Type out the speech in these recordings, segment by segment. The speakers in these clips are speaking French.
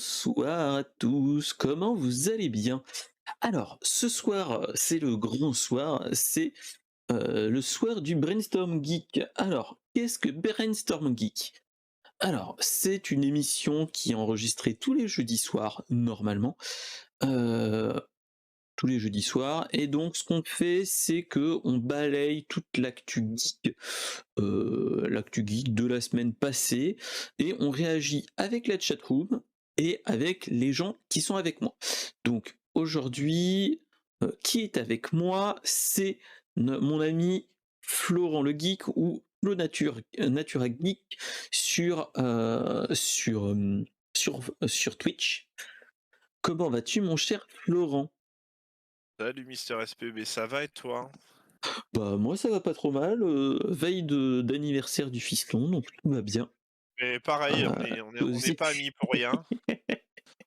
Bonsoir à tous, comment vous allez bien? Alors, ce soir, c'est le grand soir, c'est le soir du Brainstorm Geek. Alors, qu'est-ce que Brainstorm Geek? Alors, c'est une émission qui est enregistrée tous les jeudis soirs, normalement, euh, tous les jeudis soirs, et donc ce qu'on fait, c'est que on balaye toute l'actu geek de la semaine passée, et on réagit avec la chatroom et avec les gens qui sont avec moi. Donc aujourd'hui, qui est avec moi? C'est mon ami Florent le Geek ou Flo Natura Geek sur Twitch. Comment vas-tu, mon cher Florent? Salut Mister SPB, ça va et toi? Bah moi ça va pas trop mal, veille d'anniversaire du fiston, donc tout va bien. Mais pareil, on est on est Toi on n'est aussi. pas amis pour rien.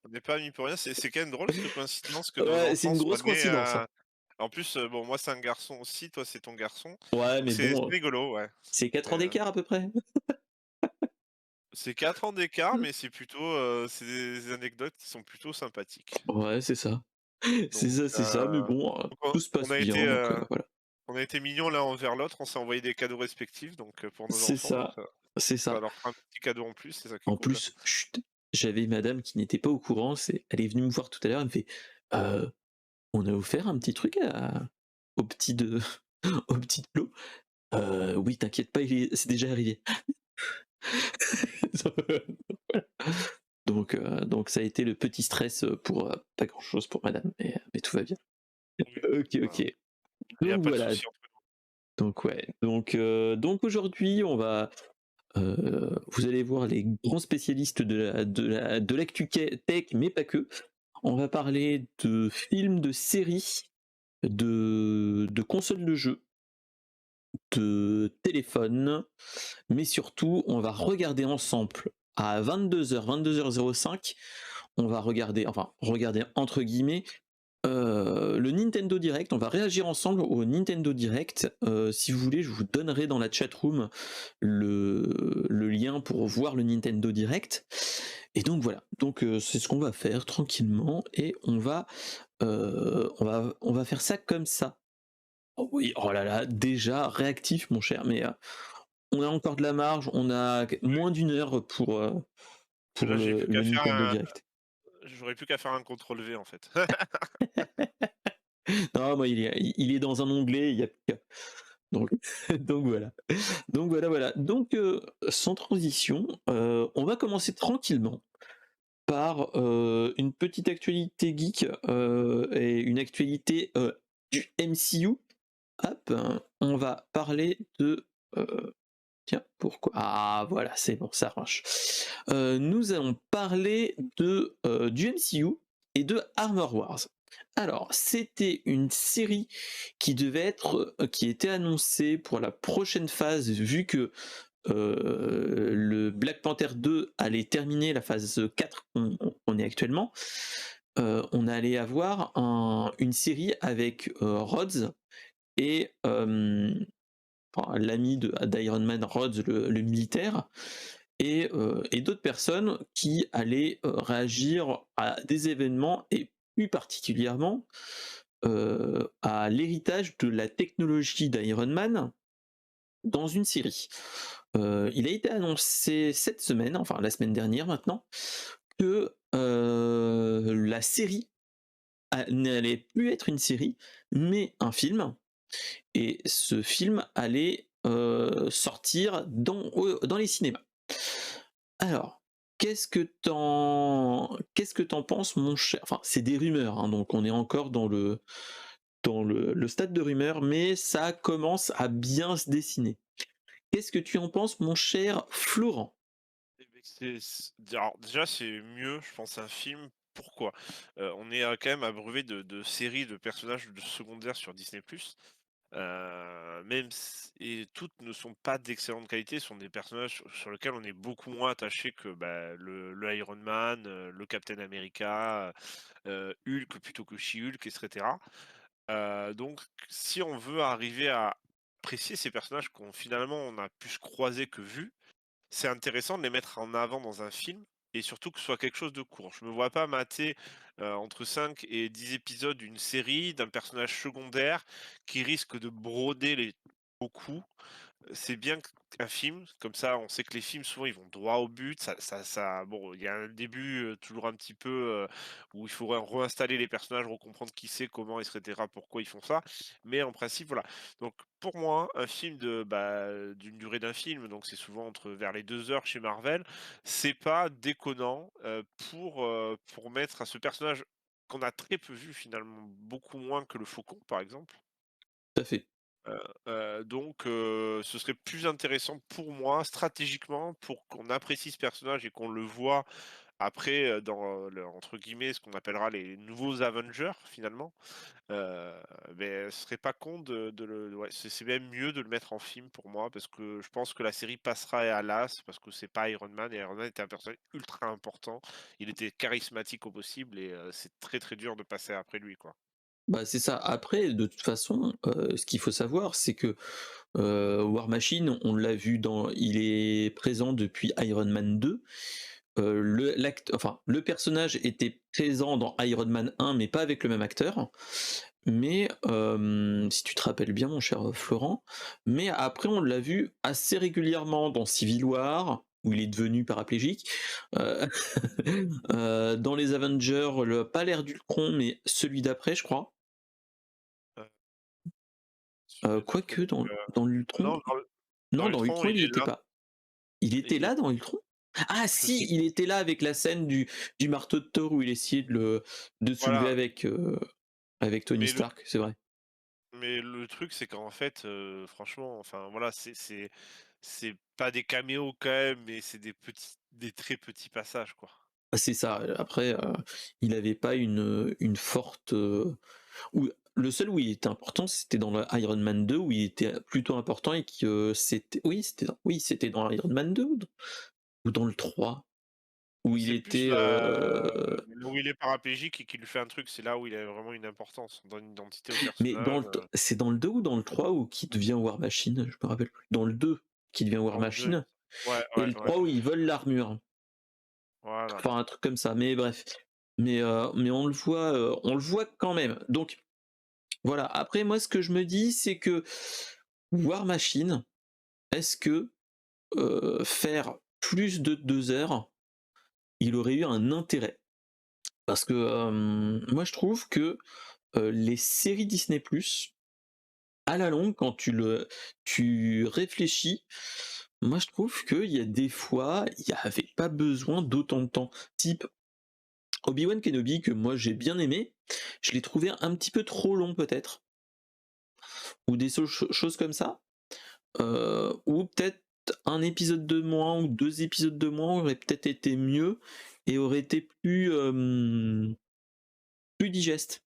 On n'est pas amis pour rien. C'est quand même drôle cette coïncidence que nos Ouais, c'est enfants une soient grosse nés coïncidence, hein. à. En plus, bon, moi c'est un garçon aussi, toi c'est ton garçon. Ouais, Donc mais c'est bon, rigolo, ouais. c'est 4 ans Euh, d'écart à peu près. C'est 4 ans d'écart, mais c'est plutôt, c'est des anecdotes qui sont plutôt sympathiques. Ouais, c'est ça. Donc, C'est ça, mais bon, donc on tout se on passe a bien, été, donc voilà. on a été mignons l'un envers l'autre. On s'est envoyé des cadeaux respectifs, donc pour nos C'est enfants, donc ça, c'est ça ça. leur fera un petit cadeau en plus, c'est ça qui est En cool. plus, chut, j'avais madame qui n'était pas au courant, elle est venue me voir tout à l'heure, elle me fait: «Heu, on a offert un petit truc au petit de au petit de Flo». «Oui, t'inquiète pas, c'est déjà arrivé». Donc ça a été le petit stress pour pas grand chose pour madame, mais tout va bien. Oui, Ok, voilà. ok. Il y a Donc pas de voilà. souci entre nous. Donc ouais. Donc aujourd'hui, vous allez voir les grands spécialistes de l'actu tech, mais pas que. On va parler de films, de séries, de consoles de jeux, de téléphones, mais surtout, on va regarder ensemble à 22h05. On va regarder entre guillemets, le Nintendo Direct. On va réagir ensemble au Nintendo Direct. Si vous voulez, je vous donnerai dans la chatroom le lien pour voir le Nintendo Direct. Et donc voilà, donc c'est ce qu'on va faire tranquillement et on va faire ça comme ça. Oh oui, oh là là, déjà réactif mon cher, mais on a encore de la marge, on a moins d'une heure pour Là, j'ai plus le qu'à faire Nintendo un Direct. j'aurais plus qu'à faire un contrôle V, en fait. Non, moi il est dans un onglet, il y a plus qu'à. Donc, donc voilà. Donc voilà, voilà. Donc sans transition, on va commencer tranquillement par une petite actualité geek et une actualité du MCU. Hop, on va parler de. Tiens, pourquoi? Ah voilà, c'est bon, ça marche. Nous allons parler du MCU et de Armor Wars. Alors, c'était une série qui était annoncée pour la prochaine phase, vu que le Black Panther 2 allait terminer la phase 4 qu'on est actuellement. On allait avoir une série avec Rhodes et enfin, l'ami d'Iron Man, Rhodes, le militaire, et d'autres personnes qui allaient réagir à des événements et plus particulièrement à l'héritage de la technologie d'Iron Man dans une série. Il a été annoncé cette semaine, enfin la semaine dernière maintenant, que la série n'allait plus être une série, mais un film, et ce film allait sortir dans les cinémas. Alors, qu'est-ce que t'en penses, mon cher? Enfin, c'est des rumeurs, hein, donc on est encore dans le stade de rumeurs, mais ça commence à bien se dessiner. Qu'est-ce que tu en penses, mon cher Florent? Eh beh, alors déjà, c'est mieux, je pense, un film. Pourquoi? On est, quand même abreuvé de séries de personnages de secondaires sur Disney+. Même s et toutes ne sont pas d'excellente qualité, ce sont des personnages sur lesquels on est beaucoup moins attaché que, bah, le Iron Man, le Captain America, Hulk plutôt que She-Hulk et cetera. Donc si on veut arriver à apprécier ces personnages qu'on finalement on a plus croisés que vus, c'est intéressant de les mettre en avant dans un film et surtout que ce soit quelque chose de court. Je me vois pas mater, entre 5 et 10 épisodes d'une série d'un personnage secondaire qui risque de broder les beaucoup. C'est bien qu'un film, comme ça, on sait que les films, souvent, ils vont droit au but. Ça bon, il y a un début, toujours un petit peu, où il faudrait réinstaller les personnages, recomprendre qui c'est, comment et cetera, pourquoi ils font ça. Mais en principe, voilà. Donc pour moi, un film d'une durée d'un film, donc c'est souvent entre vers les 2 heures chez Marvel, c'est pas déconnant, pour mettre à ce personnage qu'on a très peu vu finalement, beaucoup moins que le Faucon, par exemple. Tout à fait. Ce serait plus intéressant pour moi, stratégiquement, pour qu'on apprécie ce personnage et qu'on le voit après, dans, le entre guillemets, ce qu'on appellera les nouveaux Avengers, finalement. Heu, ce serait pas con de le ouais, c'est même mieux de le mettre en film pour moi, parce que je pense que la série passera à l'as, parce que c'est pas Iron Man, et Iron Man était un personnage ultra important. Il était charismatique au possible, et c'est très, très dur de passer après lui, quoi. Bah, c'est ça. Après, de toute façon, ce qu'il faut savoir, c'est que, War Machine, on l'a vu il est présent depuis Iron Man 2. Le personnage était présent dans Iron Man 1, mais pas avec le même acteur. Mais, si tu te rappelles bien, mon cher, Florent, mais après on l'a vu assez régulièrement dans Civil War, où il est devenu paraplégique, heu, dans les Avengers, pas l'ère d'Ultron, mais celui d'après, je crois. Heu, celui d'après, Quoique donc dans l'Ultron, non, dans non, dans Ultron, Ultron, il il y est était là. pas. Il était Il est là dans Ultron? Ah je si, sais il était là avec la scène du marteau de Thor où il essayait de soulever Voilà, avec Tony mais le Stark, c'est vrai. truc, c'est qu'en fait, franchement, enfin, voilà, c'est pas des caméos quand même, mais c'est des très petits passages, quoi. Ah c'est ça, après, il avait pas une forte, où le seul où il était important, c'était dans le Iron Man 2 où il était plutôt important et que c'était dans Iron Man 2 ou dans le 3 où il C'est plus était, là où il est paraplégique et qu'il lui fait un truc, c'est là où il a vraiment une importance. On donne une identité au mais personnage, c'est dans le 2 ou dans le 3 où qui devient War Machine? Je me rappelle plus. Dans le 2 qui devient War dans le 2. Machine Ouais, et ouais, le ouais, 3 où il vole l'armure. voilà. Enfin un truc comme ça, mais bref. Mais on le voit quand même. Donc voilà, après moi ce que je me dis, c'est que War Machine, est-ce que, faire plus de 2 heures, il aurait eu un intérêt? Parce que, moi je trouve que, les séries Disney+, à la longue, quand tu réfléchis, moi je trouve qu'il y a des fois, il y avait pas besoin d'autant de temps. Type Obi-Wan Kenobi que moi j'ai bien aimé, je l'ai trouvé un petit peu trop long peut-être, ou des choses comme ça. Ou peut-être un épisode de moins ou 2 épisodes de moins auraient peut-être été mieux et auraient été plus digeste.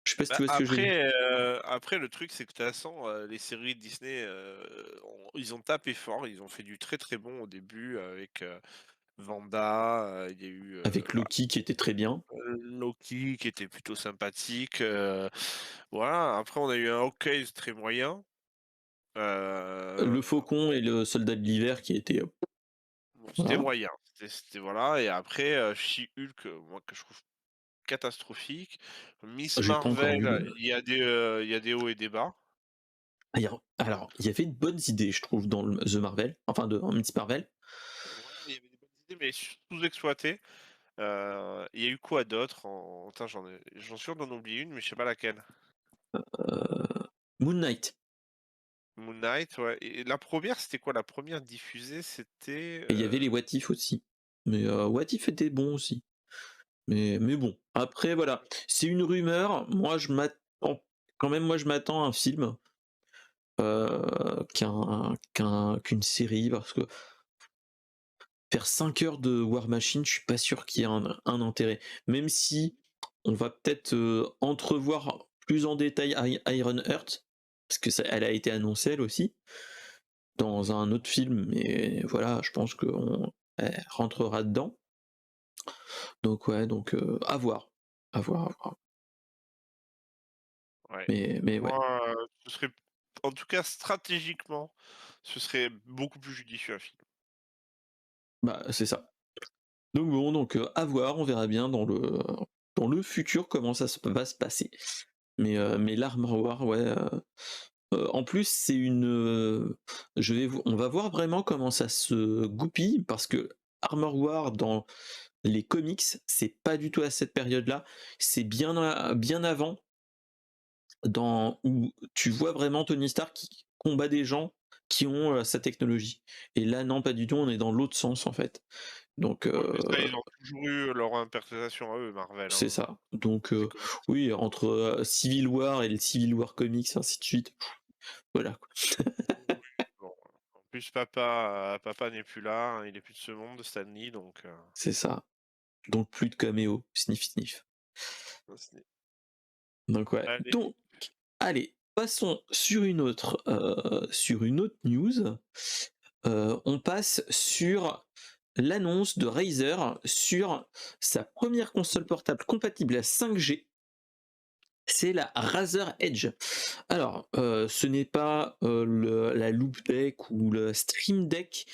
Je sais pas si tu vois ce que je veux dire? Après le truc, c'est que de toute façon, les séries Disney, ils ont tapé fort, ils ont fait du très, très bon au début avec, Wanda, il y a eu, Avec Loki qui était très bien. Loki qui était plutôt sympathique, voilà. Après on a eu un Hawkeye très moyen, heu, Le Faucon et le Soldat de l'Hiver qui était, bon, c'était voilà. moyen, c'était voilà. Et après, She-Hulk, moi que je trouve catastrophique. Miss J'ai pas encore vu, Marvel, il y a des hauts et des bas. alors il y avait de bonnes idées je trouve dans le The Marvel, enfin dans Miss Marvel. Ouais, il y avait des bonnes idées, mais sous-exploitées. Il y a eu quoi d'autre en attends, j'en suis sûr d'en oublier une, mais je sais pas laquelle. Moon Knight Moon Knight, ouais, et la première, c'était quoi? La première diffusée, c'était, et il y avait les What If aussi. Mais, What If était bon aussi. Mais bon, après voilà, c'est une rumeur. Moi, je m'attends à un film, qu'une série parce que faire 5 heures de War Machine, je suis pas sûr qu'il y ait un intérêt. Même si on va peut-être, entrevoir plus en détail Iron Heart, parce que ça elle a été annoncée elle aussi, dans un autre film, mais voilà, je pense qu'elle rentrera dedans. Donc ouais, à voir, à voir, à voir. ouais. Mais ouais, Moi, ce serait en tout cas stratégiquement, ce serait beaucoup plus judicieux un film. bah, c'est ça. Donc bon, donc à voir, on verra bien dans le futur comment va se passer. Mais l'Armor ouais, en plus c'est on va voir vraiment comment ça se goupille parce que Armor War dans les comics, c'est pas du tout à cette période-là, c'est bien avant où tu vois vraiment Tony Stark qui combat des gens qui ont, sa technologie. Et là non, pas du tout, on est dans l'autre sens en fait. Donc Ouais, mais ça, ils ont toujours eu leur interprétation à eux, Marvel, c'est hein. ça. Donc C'est comme oui, entre, Civil War et le Civil War Comics, ainsi de suite, voilà quoi. oui, bon, en plus papa n'est plus là, hein, il est plus de ce monde, Stan Lee, donc C'est ça. Donc plus de caméo, sniff sniff. ce n'est Donc ouais. allez, Donc allez, passons sur une autre news. On passe sur l'annonce de Razer sur sa première console portable compatible à 5G, c'est la Razer Edge. Alors, ce n'est pas la Loop Deck ou le Stream Deck,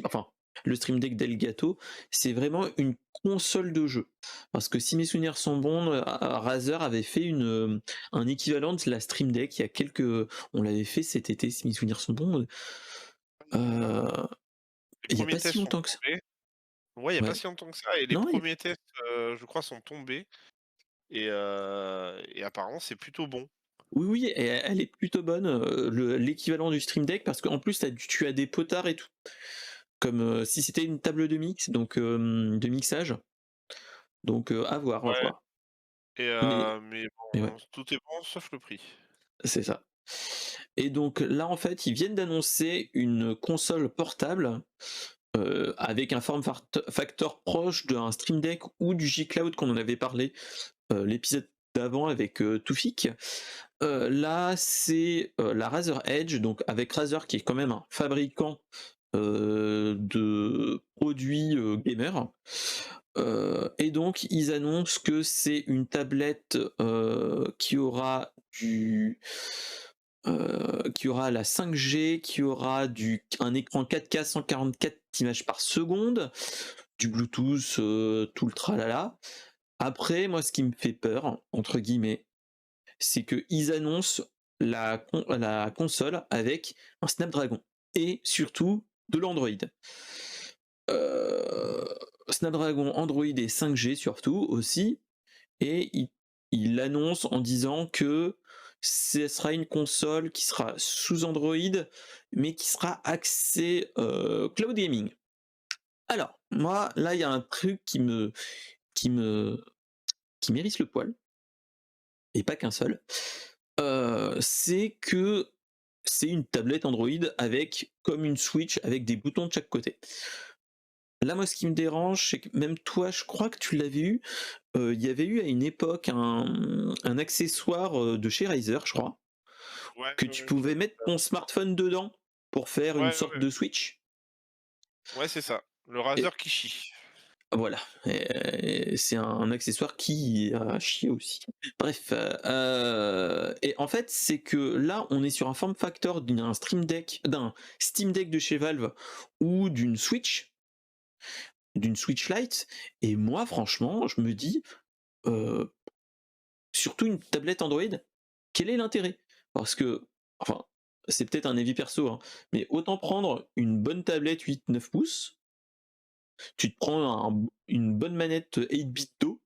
enfin le Stream Deck d'Elgato, c'est vraiment une console de jeu. Parce que si mes souvenirs sont bons, Razer avait fait un équivalent de la Stream Deck il y a on l'avait fait cet été, si mes souvenirs sont bons. Euh, les il n'y a premiers pas si tests sont longtemps que ça. tombés. Ouais, il y a pas Ouais. si longtemps que ça et les Non, premiers tests, je crois sont tombés et apparemment c'est plutôt bon. oui, oui, elle est plutôt bonne, l'équivalent du Stream Deck, parce qu'en plus tu as des potards et tout. Comme si c'était une table de mix, donc de mixage. Donc à voir, à Ouais voir. et Mais, mais mais ouais, bon, tout est bon sauf le prix. c'est ça. Et donc là, en fait, ils viennent d'annoncer une console portable avec un form factor proche d'un Stream Deck ou du G-Cloud qu'on en avait parlé l'épisode d'avant avec Toufik. Là, c'est la Razer Edge, donc avec Razer qui est quand même un fabricant de produits gamer. Et donc, ils annoncent que c'est une tablette qui aura la 5G, qui aura un écran 4K 144 images par seconde, du Bluetooth, tout le tralala. Après, moi, ce qui me fait peur, entre guillemets, c'est qu'ils annoncent la console avec un Snapdragon et surtout de l'Android. Euh, Snapdragon, Android et 5G surtout aussi, et il l'annonce en disant que ce sera une console qui sera sous Android, mais qui sera axée cloud gaming. Alors, moi, là, il y a un truc qui me, qui m'érisse le poil, et pas qu'un seul. C'est que c'est une tablette Android avec comme une Switch avec des boutons de chaque côté. Là, moi, ce qui me dérange, c'est que même toi, je crois que tu l'avais eu. Il y avait eu à une époque un accessoire de chez Razer, je crois, Ouais, que ouais, tu ouais, tout pouvais à mettre ton smartphone dedans pour faire une ouais, sorte ouais, de Switch. ouais, c'est ça, le Et Razer Kishi. voilà, et c'est un accessoire qui a chier aussi. Bref, et en fait, c'est que là, on est sur un form factor d'un Steam Deck de chez Valve ou d'une Switch Lite. Et moi, franchement, je me dis, euh, surtout une tablette Android, quel est l'intérêt? Parce que, enfin, c'est peut-être un avis perso, hein, mais autant prendre une bonne tablette 8-9 pouces, tu te prends une bonne manette 8 bits d'eau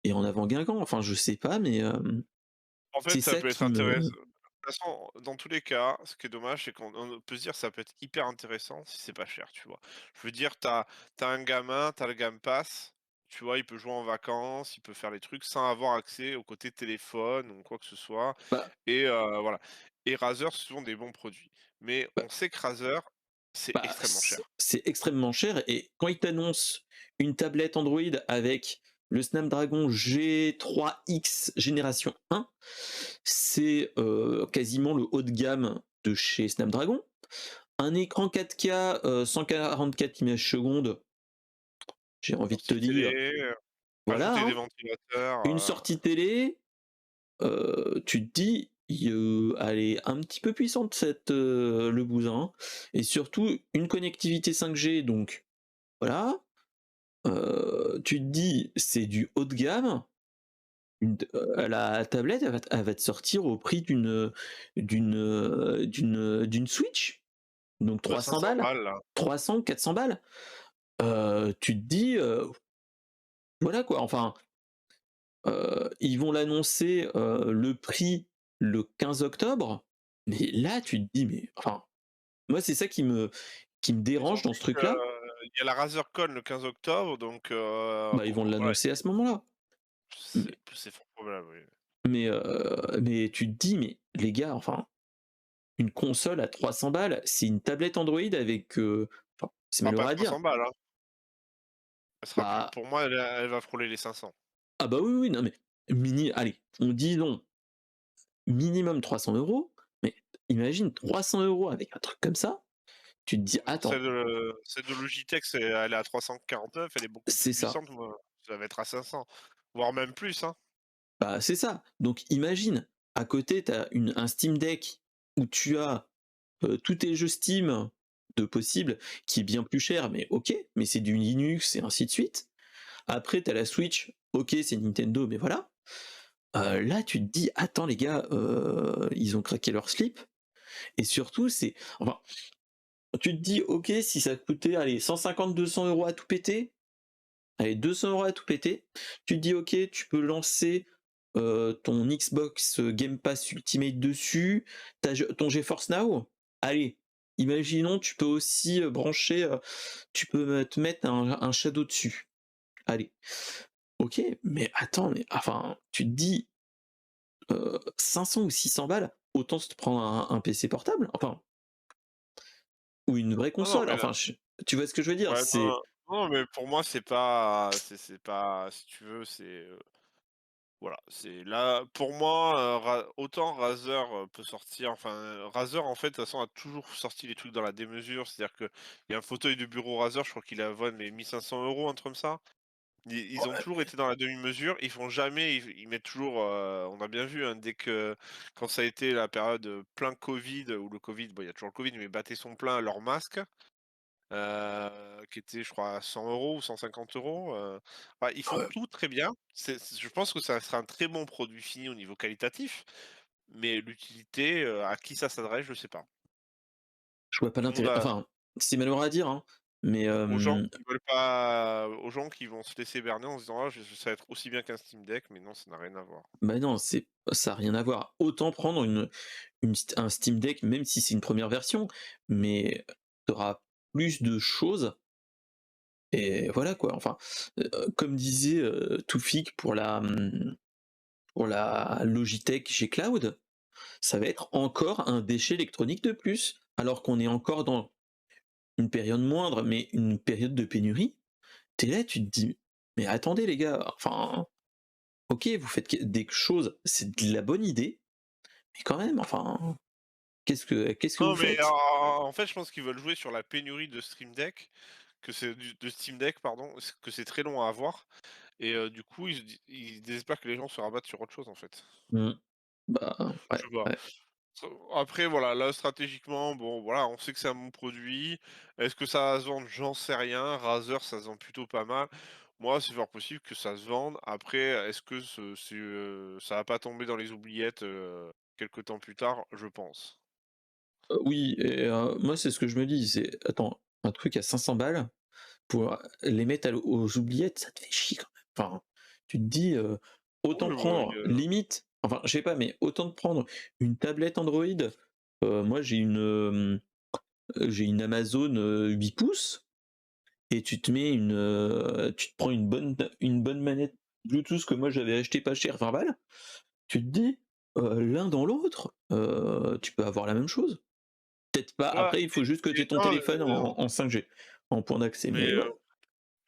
et en avant Guingamp. Enfin, je sais pas, mais En c'est fait, ça ça peut être qui me. intéressant. De toute façon, dans tous les cas, ce qui est dommage, c'est qu'on peut se dire ça peut être hyper intéressant si c'est pas cher, tu vois? Je veux dire, t'as un gamin, t'as le Game Pass, tu vois? Il peut jouer en vacances, il peut faire les trucs sans avoir accès au côté téléphone ou quoi que ce soit Bah, et voilà et Razer, ce sont des bons produits. Mais bah, on sait que Razer, c'est extrêmement cher. c'est extrêmement cher et quand ils t'annoncent une tablette Android avec le Snapdragon G3X génération 1, c'est quasiment le haut de gamme de chez Snapdragon. Un écran 4K 144 images secondes, j'ai envie de te Sortie dire, télé, voilà, rajouter des hein, ventilateurs, une sortie télé, tu te dis, elle est un petit peu puissante le bousin, et surtout une connectivité 5G, donc voilà. Tu te dis: «C'est du haut de gamme». La tablette, elle va te sortir au prix d'une Switch, donc Bah, 300 500 balles, balles là. 300-400 balles. Tu te dis, voilà quoi, enfin, ils vont l'annoncer, le prix le 15 octobre, mais là tu te dis: «Mais» enfin, moi c'est ça qui me Ils dérange ont dans dit ce que, truc-là. il y a la RazerCon le 15 octobre, donc Bah, ils vont voilà, l'annoncer à ce moment-là. Mais c'est fort probable, oui. mais tu te dis: «Mais les gars, enfin, une console à 300 balles, c'est une tablette Android avec, enfin, c'est Ah, pas malheureux à dire. 300 balles, hein. Elle sera plus Bah, pour moi, elle va frôler les 500. ah bah, oui, oui, non mais allez, on dit non, minimum 300 €, mais imagine 300 € avec un truc comme ça, tu te dis: Non, «Attends», celle de Logitech, elle est à 349, elle est beaucoup plus c'est ça, puissante, moi, ça va être à 500, voire même plus, hein. bah, c'est ça. Donc imagine, à côté, tu as un Steam Deck où tu as, tous tes jeux Steam de possible, qui est bien plus cher, mais OK, mais c'est du Linux et ainsi de suite. Après, tu as la Switch, OK, c'est Nintendo, mais voilà. Là, tu te dis: «Attends les gars, ils ont craqué leur slip», et surtout c'est enfin, tu te dis: «OK, si ça coûtait, allez, 150-200 € à tout péter, allez 200 € à tout péter», tu te dis: «OK, tu peux lancer, ton Xbox Game Pass Ultimate dessus, ton GeForce Now». Allez, imaginons tu peux aussi, brancher, tu peux te mettre un Shadow dessus. Allez, OK, mais attends, mais enfin, tu te dis 500 ou 600 balles, autant se prendre un PC portable, enfin, ou une vraie Non, non, console, mais enfin, tu vois ce que je veux dire? ouais, non, C'est non, mais pour moi, c'est pas si tu veux, voilà, c'est là pour moi, Ra autant Razer, peut sortir enfin, Razer, en fait, de toute façon, a toujours sorti les trucs dans la démesure. C'est-à-dire qu'il y a un fauteuil de bureau Razer, je crois qu'il est à vendre, mais 1 500 €, un truc comme ça. Ils ont ouais, toujours été dans la demi-mesure, ils font jamais ils mettent toujours, on a bien vu, hein, dès que quand ça a été la période, plein covid, où le covid, bon, il y a toujours le covid, mais battait son plein, leur masque, qui était, je crois, à 100 € ou 150 €, bah, ils font ouais, tout très bien. Je pense que ça sera un très bon produit fini au niveau qualitatif, mais l'utilité, à qui ça s'adresse, je sais pas. je vois pas Tout le monde l'intérêt, a enfin, c'est malheureux à dire, hein, mais aux gens qui vont se laisser berner en se disant: «Ah, ça va être aussi bien qu'un Steam Deck», mais non, ça n'a rien à voir. bah, non, ça a rien à voir. Autant prendre un Steam Deck, même si c'est une première version, mais tu auras plus de choses et voilà quoi. Enfin, comme disait, Toufik pour la Logitech G Cloud, ça va être encore un déchet électronique de plus, alors qu'on est encore dans une période moindre, mais une période de pénurie. Tu es là, tu te dis: «Mais attendez les gars, enfin, OK, vous faites des choses, c'est de la bonne idée, mais quand même, enfin, qu'est-ce que vous Non, mais faites?» en fait, je pense qu'ils veulent jouer sur la pénurie de Stream Deck, de Steam Deck, pardon, que c'est très long à avoir et du coup, ils espèrent que les gens se rabattent sur autre chose, en fait. Mmh. Bah, Je ouais, sais pas. ouais. Après, voilà, là, stratégiquement, bon, voilà, on sait que c'est un bon produit. Est-ce que ça va se vendre? J'en sais rien. Razer, ça se vend plutôt pas mal. Moi, c'est fort possible que ça se vende. Après, est-ce que ça va pas tomber dans les oubliettes, quelque temps plus tard? Je pense. Oui et moi, c'est ce que je me dis, c'est: «Attends, un truc à 500 balles pour les mettre aux oubliettes, ça te fait chier quand même». Enfin, tu te dis, autant Oui, oui, prendre limite, enfin, je sais pas, mais autant de prendre une tablette Android, moi j'ai une Amazon, 8 pouces, et tu te prends une bonne manette Bluetooth que moi j'avais acheté pas cher, 20 balles. Tu te dis, l'un dans l'autre, tu peux avoir la même chose. Peut-être pas, bah, après il faut juste que tu les aies ton gens, téléphone en 5G, en point d'accès, mais mais voilà.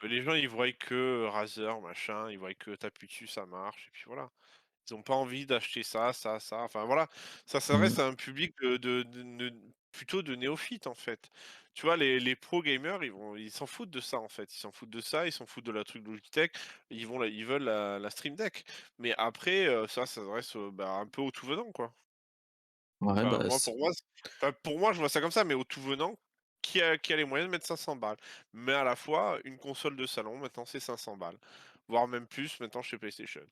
les gens, ils voient que Razer, machin, ils voient que tu appuies dessus, ça marche et puis voilà. Ils ont pas envie d'acheter ça, ça, ça, enfin voilà. Ça Mmh. s'adresse à un public de plutôt de néophytes, en fait. Tu vois, les pro gamers, ils s'en foutent de ça, en fait. Ils s'en foutent de ça, ils s'en foutent de la truc Logitech, ils veulent la Stream Deck. Mais après, ça s'adresse, bah, un peu au tout venant, quoi. Ouais, Enfin, bah, pour moi, je vois ça comme ça, mais au tout venant, qui a les moyens de mettre 500 balles. Mais à la fois, une console de salon, maintenant, c'est 500 balles, voire même plus maintenant chez PlayStation.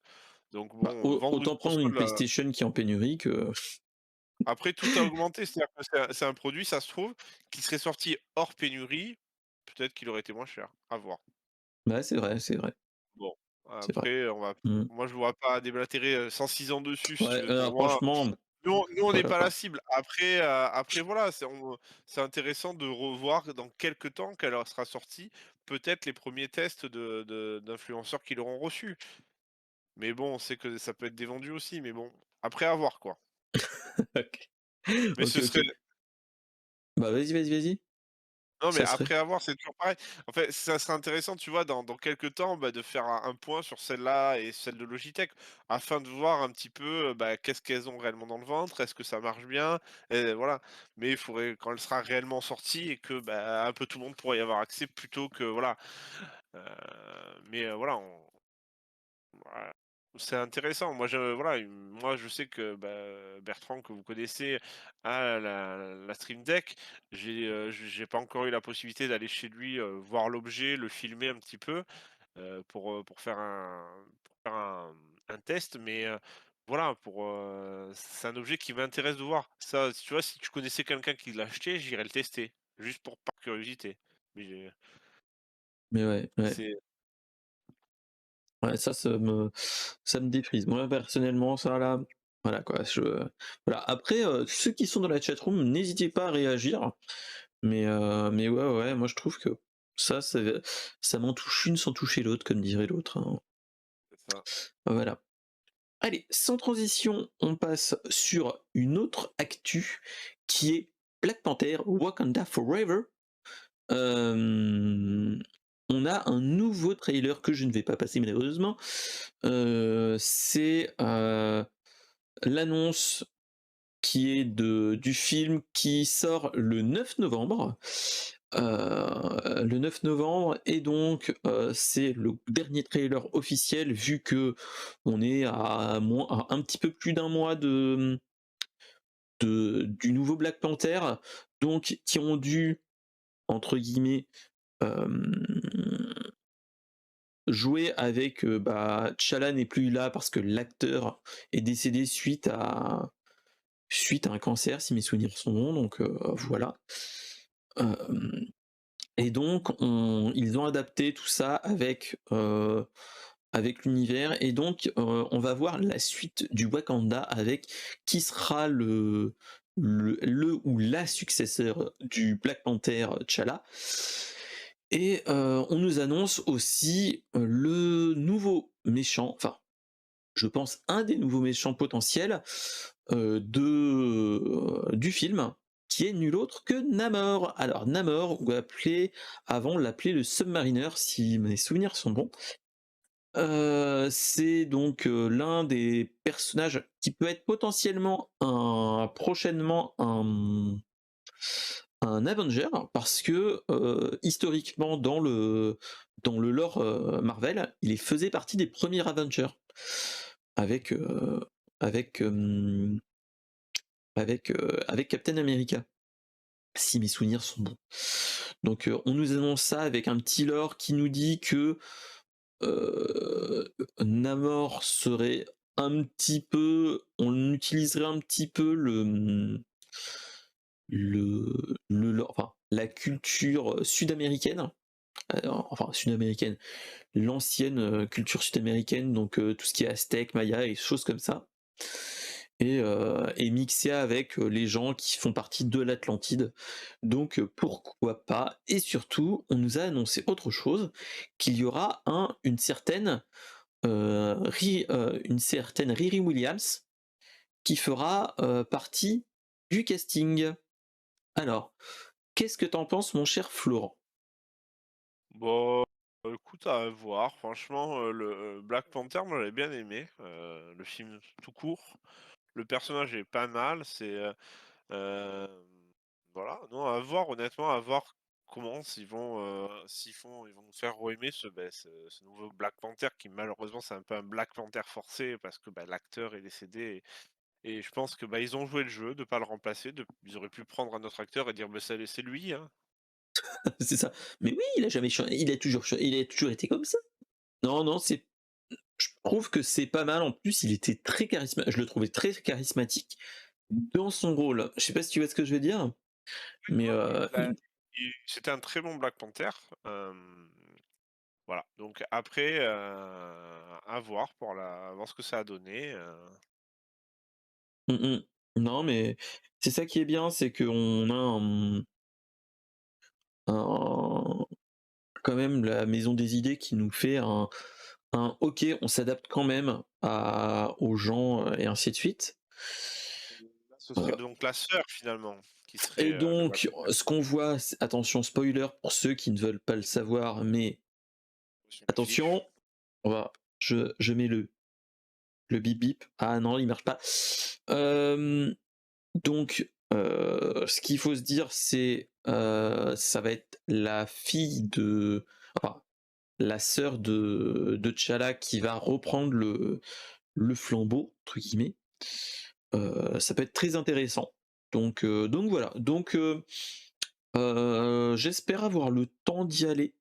Donc Bah, bon, vendre une autant prendre une console, PlayStation qui est en pénurie que après tout a augmenté. C'est-à-dire que c'est un produit, ça se trouve, qui serait sorti hors pénurie, peut-être qu'il aurait été moins cher, à voir. ouais, c'est vrai, c'est vrai, Bon, c'est vrai. après on va Mmh. moi je ne vois pas déblatérer, 106 ans dessus si tu Ouais, veux. Pour moi, franchement, nous on n'est voilà pas la quoi. cible. Après voilà, c'est intéressant de revoir dans quelque temps qu'elle sera sortie, peut-être les premiers tests d'influenceurs qui l'auront reçu. Mais bon, on sait que ça peut être dévendu aussi, mais bon, après à voir quoi. OK. Mais OK, ce serait OK. Bah, vas-y, vas-y, vas-y. Non, mais Ça serait? après avoir, c'est toujours pareil. En fait, ça serait intéressant, tu vois, dans quelques temps, bah, de faire un point sur celle-là et celle de Logitech, afin de voir un petit peu, bah, qu'est-ce qu'elles ont réellement dans le ventre, est-ce que ça marche bien? Et voilà. Mais il faudrait quand elle sera réellement sortie et que, bah, un peu tout le monde pourra y avoir accès plutôt que voilà. Heu, mais voilà, voilà. C'est intéressant. Moi, moi, je sais que, bah, Bertrand, que vous connaissez, a la Stream Deck. J'ai pas encore eu la possibilité d'aller chez lui, voir l'objet, le filmer un petit peu, pour faire un test. Mais, voilà, c'est un objet qui m'intéresse de voir. Ça, tu vois, si tu connaissais quelqu'un qui l'a acheté, j'irais le tester, juste par curiosité. Mais Mais ouais, ouais, c'est ouais, ça me défrise. Moi, personnellement, ça là, voilà quoi, voilà. Après, ceux qui sont dans la chatroom, n'hésitez pas à réagir. Mais ouais, ouais, moi je trouve que ça ça m'en touche une sans toucher l'autre, comme dirait l'autre, hein. ça. Voilà. Allez, sans transition, on passe sur une autre actu qui est Black Panther Wakanda Forever. Hem, on a un nouveau trailer que je ne vais pas passer malheureusement. C'est, l'annonce qui est du film qui sort le 9 novembre. Le 9 novembre et donc c'est le dernier trailer officiel vu que on est à un petit peu plus d'un mois du nouveau Black Panther, donc qui ont dû, entre guillemets, hem, jouer avec, bah, T'Challa n'est plus là parce que l'acteur est décédé suite à un cancer, si mes souvenirs sont bons, donc voilà. Hem Et donc ils ont adapté tout ça avec l'univers et donc on va voir la suite du Wakanda avec qui sera le ou la successeur du Black Panther T'Challa et on nous annonce aussi, le nouveau méchant, enfin je pense un des nouveaux méchants potentiels, du film, qui est nul autre que Namor. Alors Namor, ou avant on l'appelait le Submariner si mes souvenirs sont bons. C'est donc, l'un des personnages qui peut être potentiellement prochainement un Avenger parce que, historiquement dans le lore, Marvel, il faisait partie des premiers Avengers avec, avec, hem, avec Captain America, si mes souvenirs sont bons. Donc, on nous annonce ça avec un petit lore qui nous dit que, Namor serait un petit peu on utiliserait un petit peu le lore enfin, la culture sud-américaine, enfin sud-américaine, l'ancienne, culture sud-américaine, donc tout ce qui est aztèque, maya et choses comme ça et mixé avec, les gens qui font partie de l'Atlantide. Donc pourquoi pas et surtout, on nous a annoncé autre chose, qu'il y aura une certaine Riri Williams qui fera, partie du casting. Alors, qu'est-ce que t'en penses mon cher Florent? Bon, écoute, à voir. Franchement, Black Panther, moi, j'avais bien aimé, le film tout court. Le personnage est pas mal, hem, voilà, non, à voir, honnêtement, à voir comment ils vont nous faire aimer ce nouveau Black Panther qui, malheureusement, c'est un peu un Black Panther forcé parce que, bah, l'acteur est décédé et je pense que, bah, ils ont joué le jeu de pas le remplacer, ils auraient pu prendre un autre acteur et dire: «Bah, c'est lui, hein». C'est ça. Mais oui, il a jamais chan il a toujours été comme ça. Non, non, c'est je trouve que c'est pas mal. En plus, il était très je le trouvais très charismatique dans son rôle. Je sais pas si tu vois ce que je veux dire? Mais, Bah, c'était un très bon Black Panther, voilà, donc après, à voir voir ce que ça a donné, mmh mh. Non, mais c'est ça qui est bien, c'est qu'on a un quand même la maison des idées qui nous fait un OK, on s'adapte quand même à aux gens, et ainsi de suite. là, ce serait Heu donc la sœur finalement qui serait, et le Black donc Panther, ce qu'on voit, attention spoiler pour ceux qui ne veulent pas le savoir, mais sur l'affiche. attention, on va je mets le bip bip. Ah non, il marche pas. Donc ce qu'il faut se dire, c'est, ça va être la fille de enfin, la sœur de T'Challa qui va reprendre le «flambeau» entre guillemets. Ça peut être très intéressant. Donc voilà. J'espère avoir le temps d'y aller.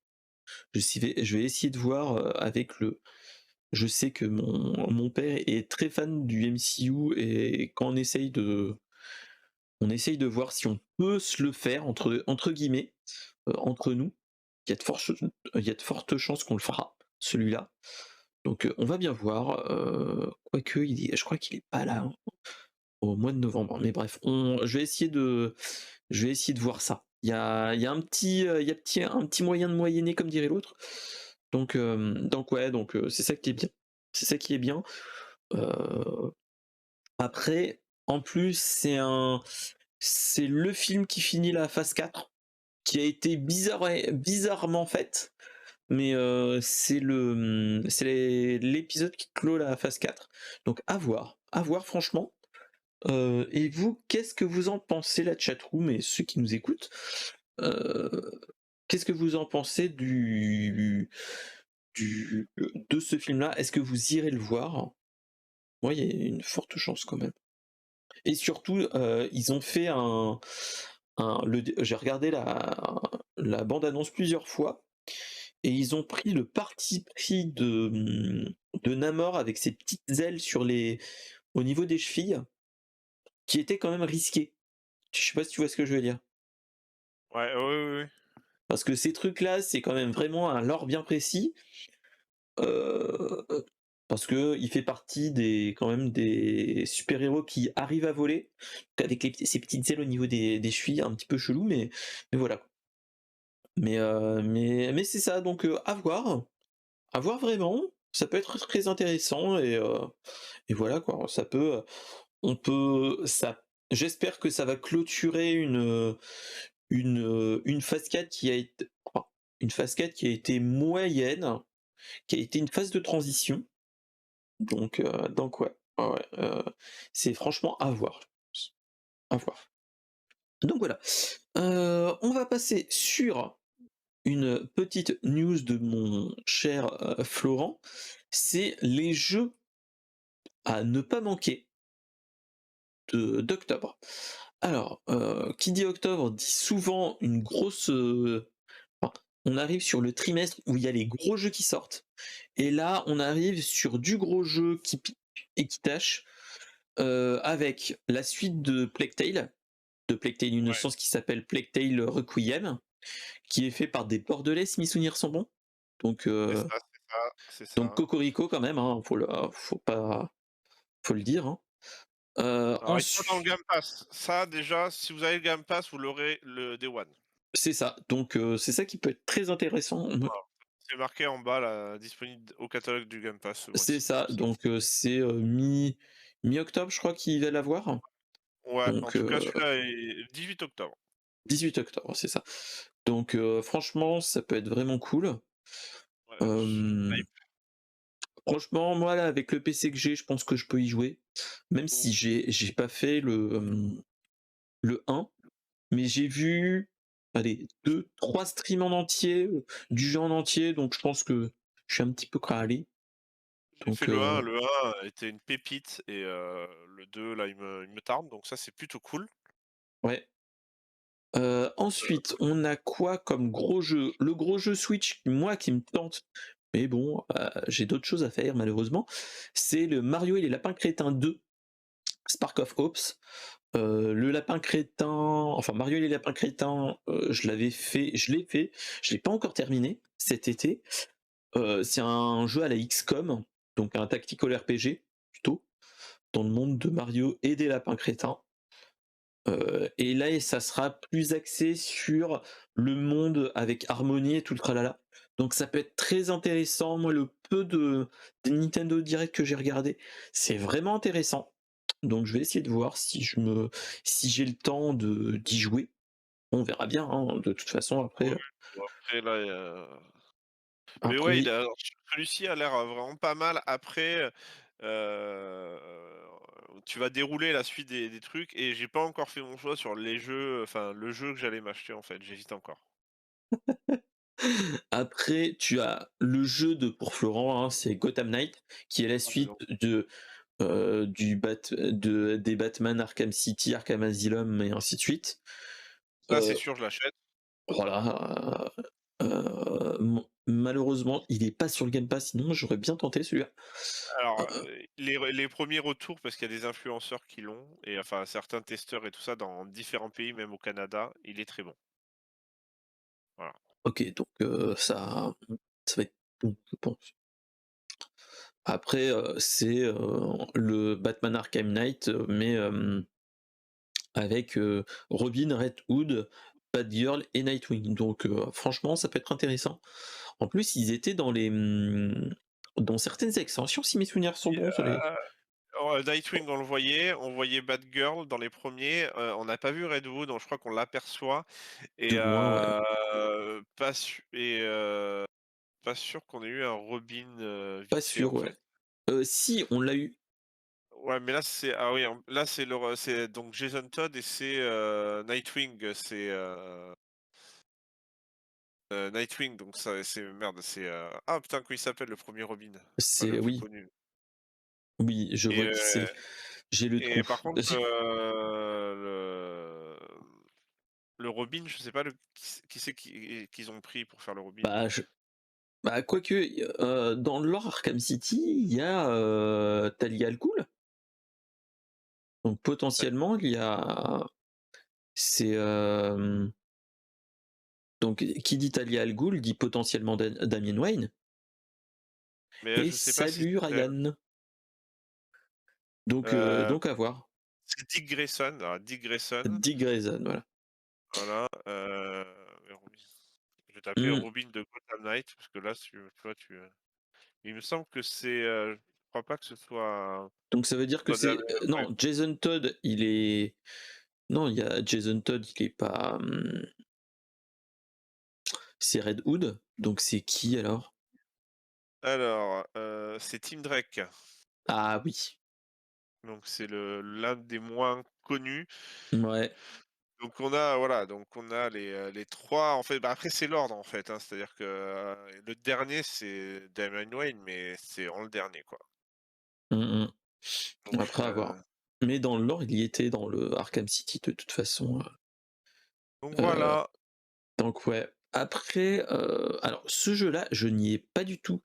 Je vais essayer de voir, avec le je sais que mon père est très fan du MCU et quand on essaye de voir si on peut se le faire entre guillemets, entre nous. Il y a de fortes il y a de fortes chances qu'on le fera, celui-là. Donc, on va bien voir, quoique je crois qu'il est pas là, hein, au mois de novembre. Mais bref, je vais essayer de voir ça. Il y a un petit, un petit moyen de moyenner comme dirait l'autre. Donc ouais, c'est ça qui est bien. C'est ça qui est bien. Heu, Après, en plus, c'est le film qui finit la phase 4, qui a été bizarrement faite, mais c'est l'épisode qui clôt la phase 4. Donc à voir franchement. Et vous, qu'est-ce que vous en pensez, la chatroom et ceux qui nous écoutent? Heu, Qu'est-ce que vous en pensez de ce film-là? Est-ce que vous irez le voir? Moi, il y a une forte chance quand même. Et surtout, ils ont fait j'ai regardé la bande annonce plusieurs fois et ils ont pris le parti pris de Namor avec ses petites ailes au niveau des chevilles, qui était quand même risqué. Je sais pas si tu vois ce que je veux dire? Ouais, oui, oui, oui. Parce que ces trucs-là, c'est quand même vraiment un lore bien précis, heu, parce qu'il fait partie des quand même des super-héros qui arrivent à voler, avec ces petites ailes au niveau des chevilles, un petit peu chelou, mais voilà. Mais c'est ça, donc à voir vraiment. Ça peut être très intéressant et voilà quoi. On peut ça j'espère que ça va clôturer une phase 4 qui a été enfin, une phase 4 qui a été moyenne, qui a été une phase de transition. Donc ouais, ouais, ouais, c'est franchement à voir, je pense. À voir. Donc voilà. On va passer sur une petite news de mon cher, Florent. C'est les jeux à ne pas manquer d'octobre. Alors, qui dit octobre dit souvent une grosse, enfin, on arrive sur le trimestre où il y a les gros jeux qui sortent et là, on arrive sur du gros jeu qui pique et qui tâche, avec la suite de Plague Tale Ouais, Innocence qui s'appelle Plague Tale Requiem, qui est fait par des Bordelais si mes souvenirs sont bons. Donc, c'est heu, ça, c'est ça, c'est donc ça. cocorico quand même, hein, faut le dire, hein. Alors ils sont dans le Ensuite Game Pass. Ça déjà, si vous avez le Game Pass, vous l'aurez le Day One. c'est ça, c'est ça qui peut être très intéressant. Voilà. C'est marqué en bas là, disponible au catalogue du Game Pass ce C'est mois-ci. ça, c'est, mi-octobre, je crois qu'il va l'avoir. Ouais, en Donc, tout cas celui-là est le 18 octobre. 18 octobre, c'est ça. Franchement, ça peut être vraiment cool. Ouais, je suis Hem, hype. Franchement, moi là, avec le PC que j'ai, je pense que je peux y jouer. Même si Mmh. j'ai pas fait le 1, mais j'ai vu, allez, 2 3 streams en entier, du jeu en entier, donc je pense que je suis un petit peu calé. J'ai fait Donc, le 1 était une pépite et le 2 là il me tarde donc ça c'est plutôt cool. ouais. Ensuite, on a quoi comme gros jeu? Le gros jeu Switch, moi, qui me tente, mais bon, j'ai d'autres choses à faire malheureusement, c'est le Mario et les Lapins Crétins 2, Spark of Hopes. Le Lapin Crétin, enfin Mario et les Lapins Crétins, je l'ai fait, je l'ai pas encore terminé cet été. C'est un jeu à la XCOM, donc un tactical RPG plutôt, dans le monde de Mario et des Lapins Crétins. Et là, ça sera plus axé sur le monde avec harmonie et tout le tralala. Donc ça peut être très intéressant. Moi, le peu de des Nintendo Direct que j'ai regardé, c'est vraiment intéressant. Donc je vais essayer de voir si j'ai le temps d'y jouer. On verra bien, hein, de toute façon Oui, après, bon après là, mais ouais, après celui-ci a l'air, vraiment pas mal. Après, tu vas dérouler la suite des trucs et j'ai pas encore fait mon choix sur les jeux, enfin le jeu que j'allais m'acheter en fait, j'hésite encore. après tu as le jeu de pour Florent, hein, c'est Gotham Knight, qui est la Ah mais suite non. des Batman Arkham City, Arkham Asylum et ainsi de suite. Ça c'est Heu, sûr, je l'achète. voilà, malheureusement, il est pas sur le Game Pass, sinon j'aurais bien tenté celui-là. Alors, Heu, les premiers retours parce qu'il y a des influenceurs qui l'ont et enfin certains testeurs et tout ça dans différents pays, même au Canada, il est très bon. Voilà. OK, donc ça va être bon, je pense. Après, c'est, le Batman Arkham Knight, mais avec, Robin, Red Hood, Batgirl et Nightwing. Donc, franchement, ça peut être intéressant. En plus, ils étaient dans certaines extensions, si mes souvenirs sont bons, sur les Nightwing on voyait Batgirl dans les premiers, on n'a pas vu Redwood, donc je crois qu'on l'aperçoit et de loin, ouais. pas sûr qu'on ait eu un Robin, Pas vite fait sûr, en ouais. fait. Si, on l'a eu. Ouais, mais là c'est ah oui, là c'est donc Jason Todd et c'est, Nightwing, Nightwing donc ça c'est merde, c'est, ah putain comment il s'appelle le premier Robin? Enfin le C'est plus oui, connu oui, je et vois qui c'est. J'ai le et trou. par contre, le Robin, je sais pas qui c'est qu'ils ont pris pour faire le Robin. Bah, quoique, dans le lore Arkham City, il y a, Talia al Ghul. Donc Ouais, potentiellement, il y a c'est, donc qui dit Talia al Ghul dit potentiellement Damian Wayne mais, et je sais pas si salut c'est, Ryan. heu, Donc à voir. c'est Dick Grayson. Alors Dick Grayson, Dick Grayson, voilà. voilà, et Robin je vais taper Mmh, Robin de Gotham Knight parce que là tu vois, il me semble que c'est, je crois pas que ce donc ça veut dire que soit Damian c'est, Wayne. non, Jason Todd, il est non, il y a Jason Todd, il est pas, c'est Red Hood, donc c'est qui alors? Alors, c'est Tim Drake, Ah oui, donc c'est le l'un des moins connus. ouais, Donc on a voilà, donc on a les 3 en fait, bah, après c'est l'ordre en fait, hein. C'est-à-dire que, le dernier c'est Damian Wayne, mais c'est en le dernier quoi. mmh mh. Donc, Après à voir. Mais dans le lore, il y était dans le Arkham City de toute façon, heu, voilà. donc ouais. Après, alors ce jeu-là, je n'y ai pas du tout,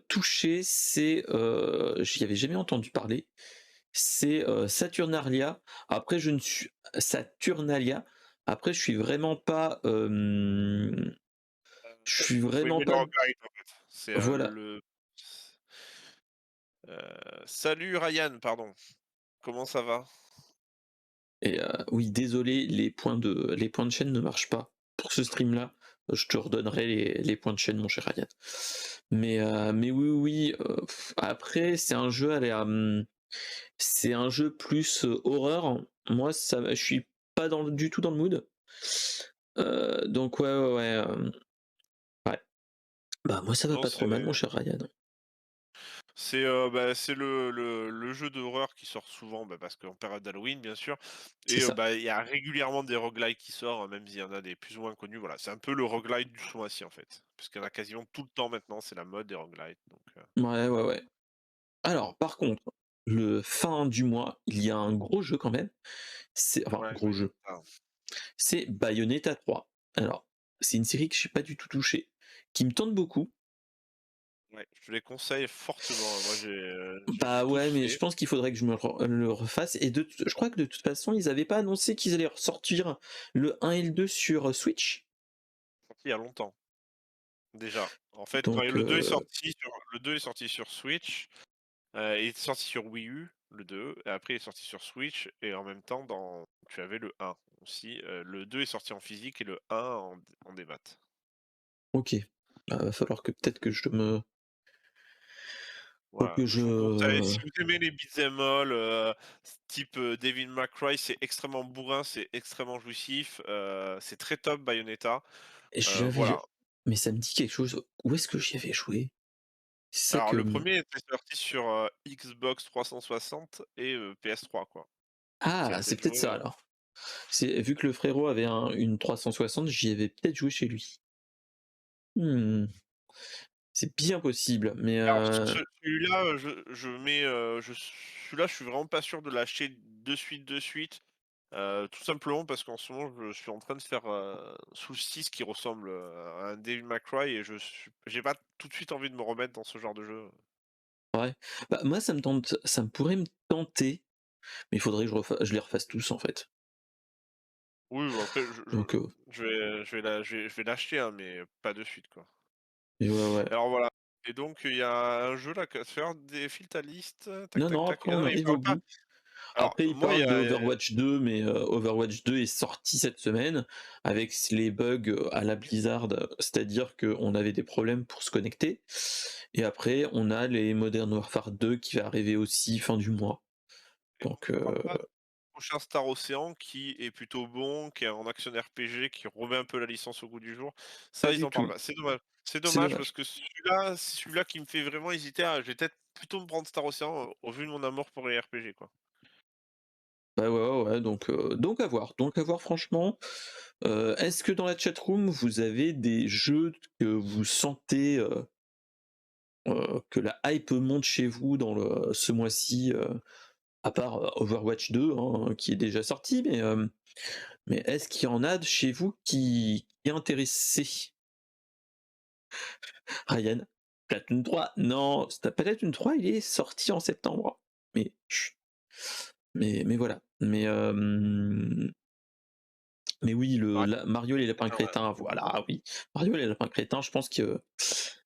touché, j'y avais jamais entendu parler. C'est, Saturnalia. Après je ne suis Saturnalia. Après je suis vraiment pas, je suis Il faut vraiment aimer le pas roguelite en fait. C'est, voilà. salut Ryan, pardon. Comment ça va? Et oui, désolé, les points de chaîne ne marchent pas pour ce stream-là. Je te redonnerai les points de chaîne, mon cher Ryan. Mais oui, oui, après c'est un jeu plus, horreur. Moi, je suis pas du tout dans le mood. Donc ouais, ouais, ouais, ouais. Bah, moi, ça va Non, pas trop mal, mon c'est cher Ryan. bah, c'est le jeu d'horreur qui sort souvent, bah, parce qu'en période d'Halloween, bien sûr C'est et ça. bah, il y a régulièrement des roguelites qui sortent, hein, même s'il y en a des plus ou moins connus, voilà. C'est un peu le roguelite du ce mois-ci, en fait. Parce qu'il y en a quasiment tout le temps maintenant, c'est la mode des roguelites, donc Ouais, ouais, ouais. Alors, par contre, le fin du mois, il y a un gros jeu quand même. Enfin, ouais, gros jeu. ah. c'est Bayonetta 3. Alors, c'est une série que j'ai pas du tout touchée, qui me tente beaucoup. Ouais, je les conseille fortement. Moi, j'ai Bah tous ouais, mais je fait. pense qu'il faudrait que je le refasse. Et je crois que de toute façon, ils avaient pas annoncé qu'ils allaient ressortir le 1 et le 2sur Switch. Sorti il y a longtemps, déjà. En fait, quand Donc, le 2 est sorti sur Switch, il est sorti sur Wii U, le 2, et après il est sorti sur Switch et en même temps tu avais le 1 aussi. Le 2 est sorti en physique et le 1 en démat. ok. Va falloir que peut-être que faut Voilà, que je vous conseille. je. Si vous aimez les beat'em all, type, Devil May Cry, c'est extrêmement bourrin, c'est extrêmement jouissif, c'est très top Bayonetta. J'avais. Voilà. Mais ça me dit quelque chose. Où est-ce que j'y avais joué? C'est ça Alors que. le premier était sorti sur, Xbox 360 et PS3 quoi. Donc il a Ah, c'est peut-être peut-être joué, ça alors. C'est vu que le frérot avait une 360, j'y avais peut-être joué chez lui. Hmm, c'est bien possible, mais alors celui-là, je mets, celui-là, je suis vraiment pas sûr de l'acheter de suite, tout simplement parce qu'en ce moment, je suis en train de faire, Soulstice qui ressemble, à un Devil May Cry et j'ai pas tout de suite envie de me remettre dans ce genre de jeu. ouais. Bah, moi, ça me tente, ça me pourrait me tenter, mais il faudrait que je les refasse tous en fait. Oui, bah, après Donc, je vais l'acheter, hein, mais pas de suite, quoi. et ouais, ouais. Alors voilà, et donc il y a un jeu là que faire défile ta liste, tac, Non, tac, non, tac. après Ah on non, il arrive parle au pas. bout. Alors Après, il moi, il y parle de a Overwatch 2, mais Overwatch 2 est sorti cette semaine avec les bugs à la Blizzard, c'est-à-dire qu'on avait des problèmes pour se connecter. Et après, on a les Modern Warfare 2 qui va arriver aussi fin du mois. et on Donc, ne parle pas du prochain Star Ocean qui est plutôt bon, qui est en action RPG, qui remet un peu la licence au goût du jour. Ça, pas ils du en parlent tout. pas. C'est dommage. C'est C'est dommage parce dommage. que celui-là, c'est celui-là qui me fait vraiment hésiter à je vais peut-être plutôt me prendre Star Ocean, au vu de mon amour pour les RPG, quoi. Bah ouais, ouais, ouais, donc à voir. Donc à voir franchement. Est-ce que dans la chatroom, vous avez des jeux que vous sentez que la hype monte chez vous ce mois-ci, à part Overwatch 2, hein, qui est déjà sorti, mais est-ce qu'il y en a de chez vous qui est intéressé? Ryan? Splatoon 3? Non, Splatoon 3, il est sorti en septembre. Mais chut, mais voilà. Mais oui, Ouais, Mario et les lapins c'est pas mal. crétins, voilà, oui. Mario et les lapins crétins, je pense que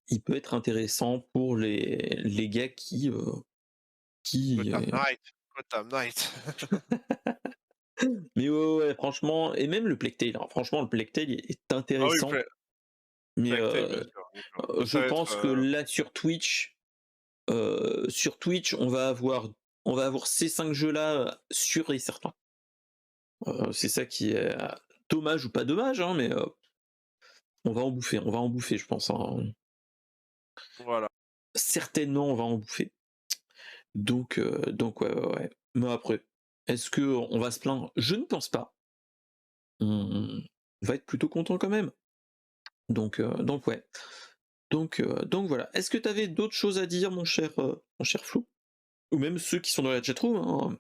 il peut être intéressant pour les gars qui Gotham Knight, Gotham Knight. mais ouais, ouais, ouais, franchement, et même le Plague Tale, hein, franchement, le Plague Tale est Ah oui, intéressant, mais Plague Tale, bien sûr, bien sûr. Ça, je ça va être, pense que là, sur Twitch, on va avoir ces 5 jeux-là, sûrs et certains. C'est ça qui est, dommage ou pas dommage, hein, mais on va en bouffer, je pense, hein. voilà. Certainement, on va en bouffer. Donc ouais, ouais, ouais. Mais après, est-ce qu'on va se plaindre? Je ne pense pas. On va être plutôt content quand même. Donc ouais. Donc voilà. Est-ce que tu avais d'autres choses à dire, mon cher Flo? Ou même ceux qui sont dans la chatroom, hein,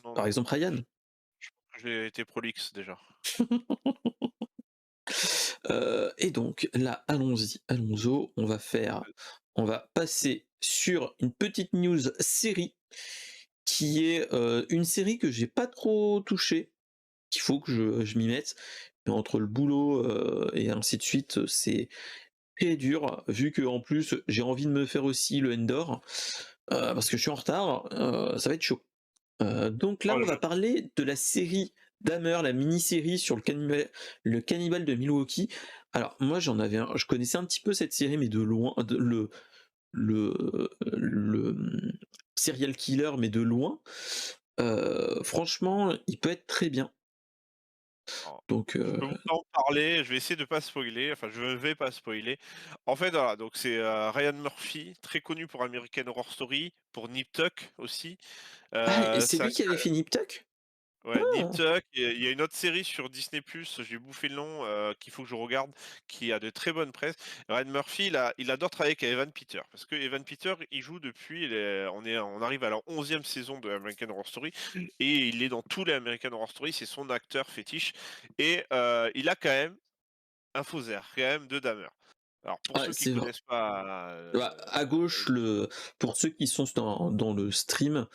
Non, par non, exemple Ryan? j'ai été prolixe déjà. Et donc là, allons-y, allons-y, on va passer sur une petite news série qui est, une série que j'ai pas trop touchée, qu'il faut que je m'y mette. Mais entre le boulot, et ainsi de suite, c'est très dur, vu que en plus j'ai envie de me faire aussi le Endor, parce que je suis en retard, ça va être chaud. Donc là, Oh on va je parler de la série Dahmer, la mini-série sur le cannibale de Milwaukee. Alors moi, je connaissais un petit peu cette série, mais de loin, le serial killer, mais de loin. Franchement, il peut être très bien. alors, Donc, je peux vous en parler, je vais essayer de pas spoiler, enfin je ne vais pas spoiler. En fait, voilà, donc c'est, Ryan Murphy, très connu pour American Horror Story, pour Nip Tuck aussi. ah, et c'est C'est un lui qui avait fait Nip Tuck? Ouais, Nip Ah! Tuck, il y a une autre série sur Disney+, j'ai bouffé le nom, qu'il faut que je regarde, qui a de très bonnes presses. Ryan Murphy, il adore travailler avec Evan Peters, parce que Evan Peters, il joue depuis on arrive à la 11e saison de American Horror Story et il est dans tous les American Horror Story, c'est son acteur fétiche et il a quand même un faux air, quand même de Dahmer. Alors pour Ah, ceux qui c'est vrai. connaissent pas, Bah, à gauche, pour ceux qui sont dans le stream,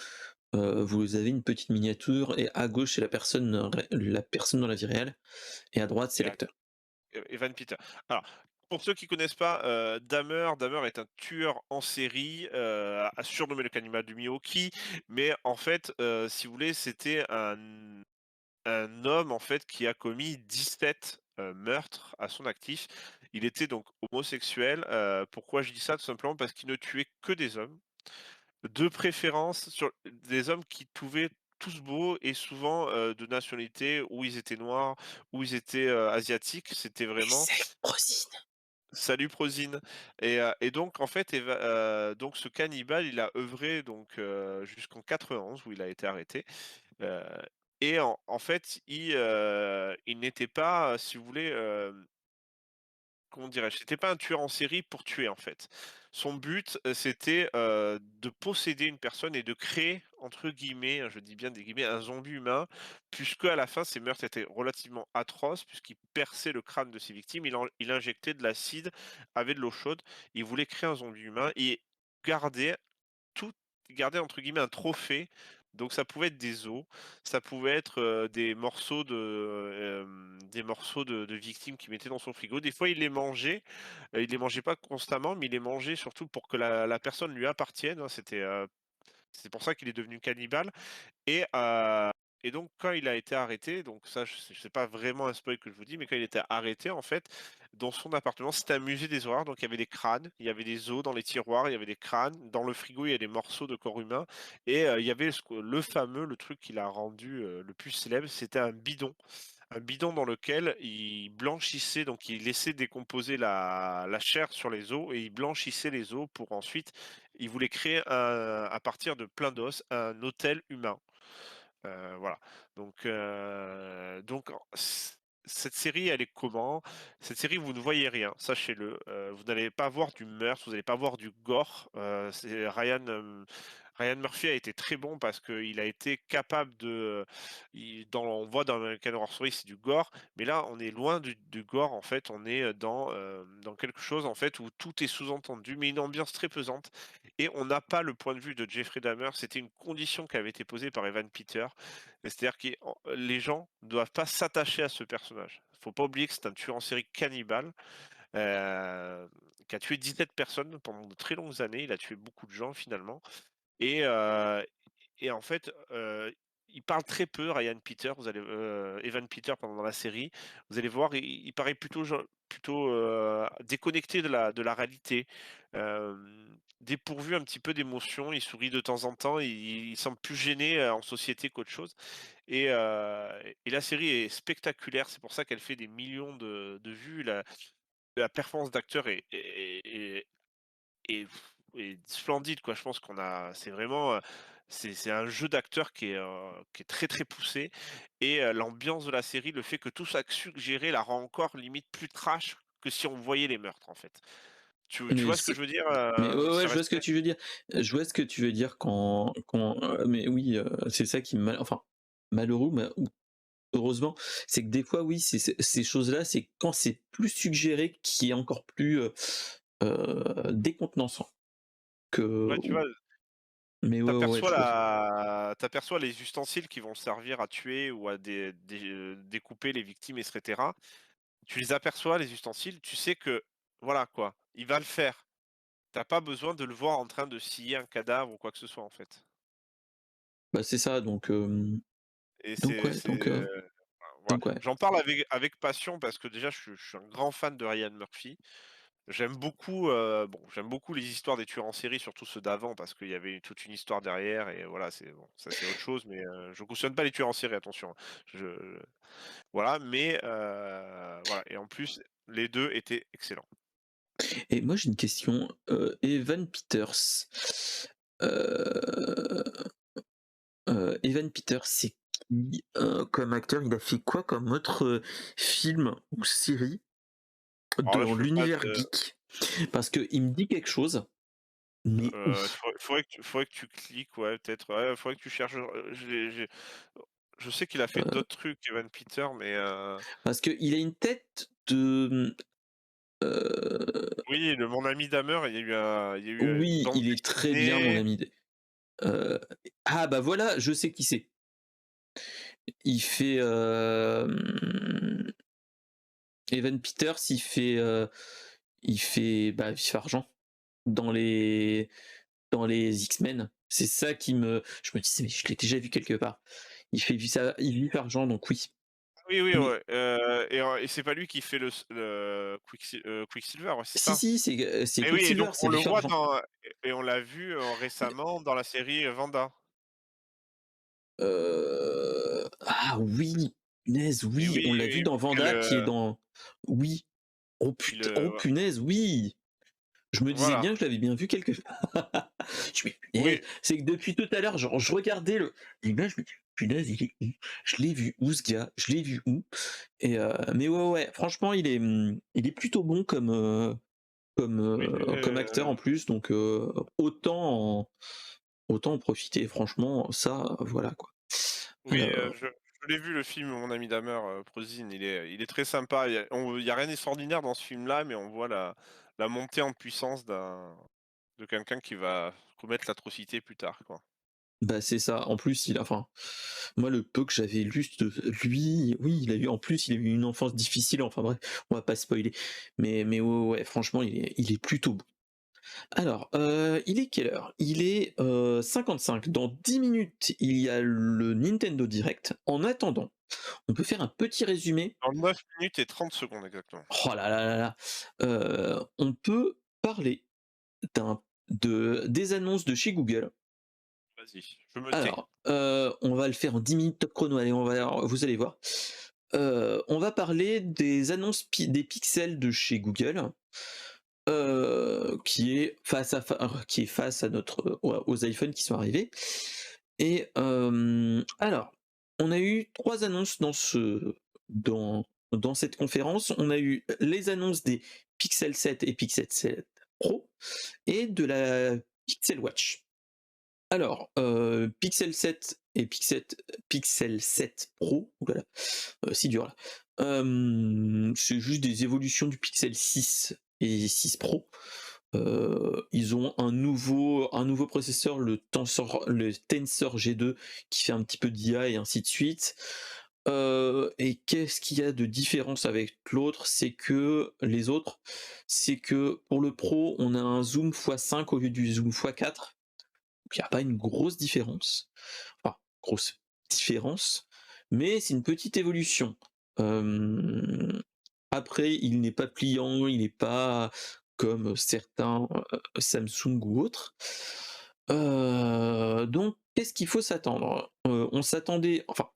vous avez une petite miniature et à gauche, c'est la personne dans la vie réelle et à droite, c'est et l'acteur. Evan Peters. Alors, pour ceux qui connaissent pas, Dahmer est un tueur en série, surnommé le cannibale du Milwaukee, mais en fait, si vous voulez, c'était un homme, en fait, qui a commis 17 meurtres à son actif. Il était donc homosexuel, pourquoi je dis ça? Tout simplement parce qu'il ne tuait que des hommes, de préférence sur des hommes qui trouvaient tous beaux et souvent, de nationalité, ou ils étaient noirs, ou ils étaient, asiatiques. C'était Et vraiment c'est Rosine. salut Prozine et donc en fait donc ce cannibale, il a œuvré donc, jusqu'en 91 où il a été arrêté, heu et en fait, il n'était pas, si vous voulez, comment dirais-je? C'était pas un tueur en série pour tuer, en fait. Son but, c'était, de posséder une personne et de créer, entre guillemets, hein, je dis bien des guillemets, «un zombie humain», puisque à la fin, ses meurtres étaient relativement atroces, puisqu'il perçait le crâne de ses victimes, il injectait de l'acide avec de l'eau chaude. Il voulait créer un zombie humain et garder tout garder entre guillemets «un trophée», donc ça pouvait être des os, ça pouvait être, des morceaux de victimes qu'il mettait dans son frigo. Des fois, il les mangeait pas constamment, mais il les mangeait surtout pour que la personne lui appartienne, hein. C'est pour ça qu'il est devenu cannibale et et donc quand il a été arrêté, donc ça je sais c'est pas vraiment un spoil que je vous dis, mais quand il était arrêté en fait, dans son appartement, c'était un musée des horreurs, donc il y avait des crânes, il y avait des os dans les tiroirs, il y avait des crânes, dans le frigo, il y a des morceaux de corps humain et il y avait le fameux, le truc qui l'a rendu, le plus célèbre, c'était un bidon dans lequel il blanchissait, donc il laissait décomposer la chair sur les os et il blanchissait les os pour ensuite il voulait créer à partir de plein d'os, un autel humain. Voilà. Donc cette série, elle est comment? Cette série, vous ne voyez rien, sachez-le. Vous n'allez pas voir du meurtre, vous n'allez pas voir du gore. Ryan Murphy a été très bon parce qu'il a été capable de, on voit dans American Horror Story, c'est du gore, mais là, on est loin du gore, en fait. On est dans quelque chose, en fait, où tout est sous-entendu, mais une ambiance très pesante. Et on n'a pas le point de vue de Jeffrey Dahmer. C'était une condition qui avait été posée par Evan Peters. C'est-à-dire que les gens ne doivent pas s'attacher à ce personnage. Faut pas oublier que c'est un tueur en série cannibale, qui a tué 17 personnes pendant de très longues années. Il a tué beaucoup de gens finalement et en fait, il parle très peu, Ryan Peter, Evan Peters pendant dans la série. Vous allez voir, il paraît plutôt, déconnecté de la réalité, dépourvu un petit peu d'émotions. Il sourit de temps en temps, il semble plus gêné, en société qu'autre chose et la série est spectaculaire. C'est pour ça qu'elle fait des millions de vues. La performance d'acteur est est splendide, quoi. Je pense qu'on a c'est vraiment, c'est un jeu d'acteur qui est très, très poussé et l'ambiance de la série, le fait que tout soit suggéré la rend encore limite plus trash que si on voyait les meurtres, en fait. Tu Mais vois ce que c'est je veux dire? mais ouais, ouais, Ça je vois reste ce que tu veux dire. Je vois ce que tu veux dire mais oui, c'est ça qui enfin, malheureux, ou heureusement, c'est que des fois, oui, ces choses-là, c'est quand c'est plus suggéré qui est encore plus, décontenançant que ouais, tu vois, mais ouais, ouais, ouais, je vois. tu les ustensiles qui vont servir à tuer ou à découper les victimes et cetera. Tu les aperçois, les ustensiles, tu sais que, voilà, quoi, il va le faire. T'as pas besoin de le voir en train de scier un cadavre ou quoi que ce soit, en fait. Bah, c'est ça, Et donc ouais, voilà. donc ouais. J'en parle avec passion parce que déjà je suis un grand fan de Ryan Murphy. J'aime beaucoup les histoires des tueurs en série, surtout ceux d'avant parce qu'il y avait toute une histoire derrière et voilà, c'est bon, ça c'est autre chose, mais je cautionne pas les tueurs en série, attention, hein. Voilà, mais voilà et en plus, les 2 étaient excellents. Et moi, j'ai une question, Evan Peters, heu Evan Peters, c'est Comme acteur, il a fait quoi comme autre, film ou série Alors là, je dans peux pas l'univers te geek? Parce qu'il me dit quelque chose, mais où? faudrait que tu cliques, ouais, peut-être, ouais, faudrait que tu cherches, je sais qu'il a fait Heu, d'autres trucs, Evan Peters, mais Parce qu'il a une tête de, oui, le Mon ami Dahmer, il y a eu, oui, Bande il est très bien mon dessinée. ami heu, ah bah voilà, je sais qui c'est. Il fait, Evan Peters, il fait Argent dans les X-Men. C'est ça qui me je me disais: «Mais je l'ai déjà vu quelque part». Il vit Argent donc oui. Oui, oui, Mais ouais, et c'est pas lui qui fait le Quicksilver, ouais, c'est si, ça? si, c'est Et oui, et Quicksilver, donc c'est on le Vif voit Argent. dans et on l'a vu, récemment dans la série, Wanda. Ah oui, punaise, Et oui, on oui, l'a vu oui, dans parce qu'elle, Vanda qui est dans oui. il, Oh ouais, punaise, oui! Je me disais voilà. bien que je l'avais bien vu quelque je me dis: Oui, «Punaise!» C'est que depuis tout à l'heure, genre, je regardais l'image, je me dis: «Punaise, il est où? Je l'ai vu où ce gars? Je l'ai vu où?» Mais ouais, ouais, franchement, il est plutôt bon oui, comme acteur en plus, donc autant en profiter. Franchement, ça, voilà quoi. oui, Heu, je l'ai vu le film Mon ami Dahmer, Prozine, il est très sympa. Il y a rien d'extraordinaire dans ce film-là, mais on voit la montée en puissance de quelqu'un qui va commettre l'atrocité plus tard, quoi. Bah, c'est ça. En plus, moi, le peu que j'avais lu de lui, oui, il a eu une enfance difficile, enfin bref, on va pas spoiler. Mais ouais, ouais, franchement, il est plutôt bon. Alors, il est quelle heure? Il est, 55. Dans 10 minutes, il y a le Nintendo Direct. En attendant, on peut faire un petit résumé. En 9 minutes et 30 secondes exactement. Oh là là là là! On peut parler des annonces de chez Google. Vas-y, je me tais. Alors, on va le faire en 10 minutes top chrono, allez, vous allez voir. On va parler des annonces des pixels de chez Google, qui est face à aux iPhones qui sont arrivés. Et alors, on a eu 3 annonces dans cette conférence. On a eu les annonces des Pixel 7 et Pixel 7 Pro et de la Pixel Watch. Alors, Pixel 7 et Pixel 7 Pro, ouh là là, c'est dur là. C'est juste des évolutions du Pixel 6 et 6 Pro. Ils ont un nouveau processeur, le Tensor G2 qui fait un petit peu d'IA et ainsi de suite. Et qu'est-ce qu'il y a de différence avec l'autre? C'est que pour le Pro, on a un zoom x5 au lieu du zoom x4. Il n'y a pas une grosse différence. Enfin, grosse différence, mais c'est une petite évolution. Hem, Après, il n'est pas pliant, il n'est pas comme certains, Samsung ou autres. Donc qu'est-ce qu'il faut s'attendre?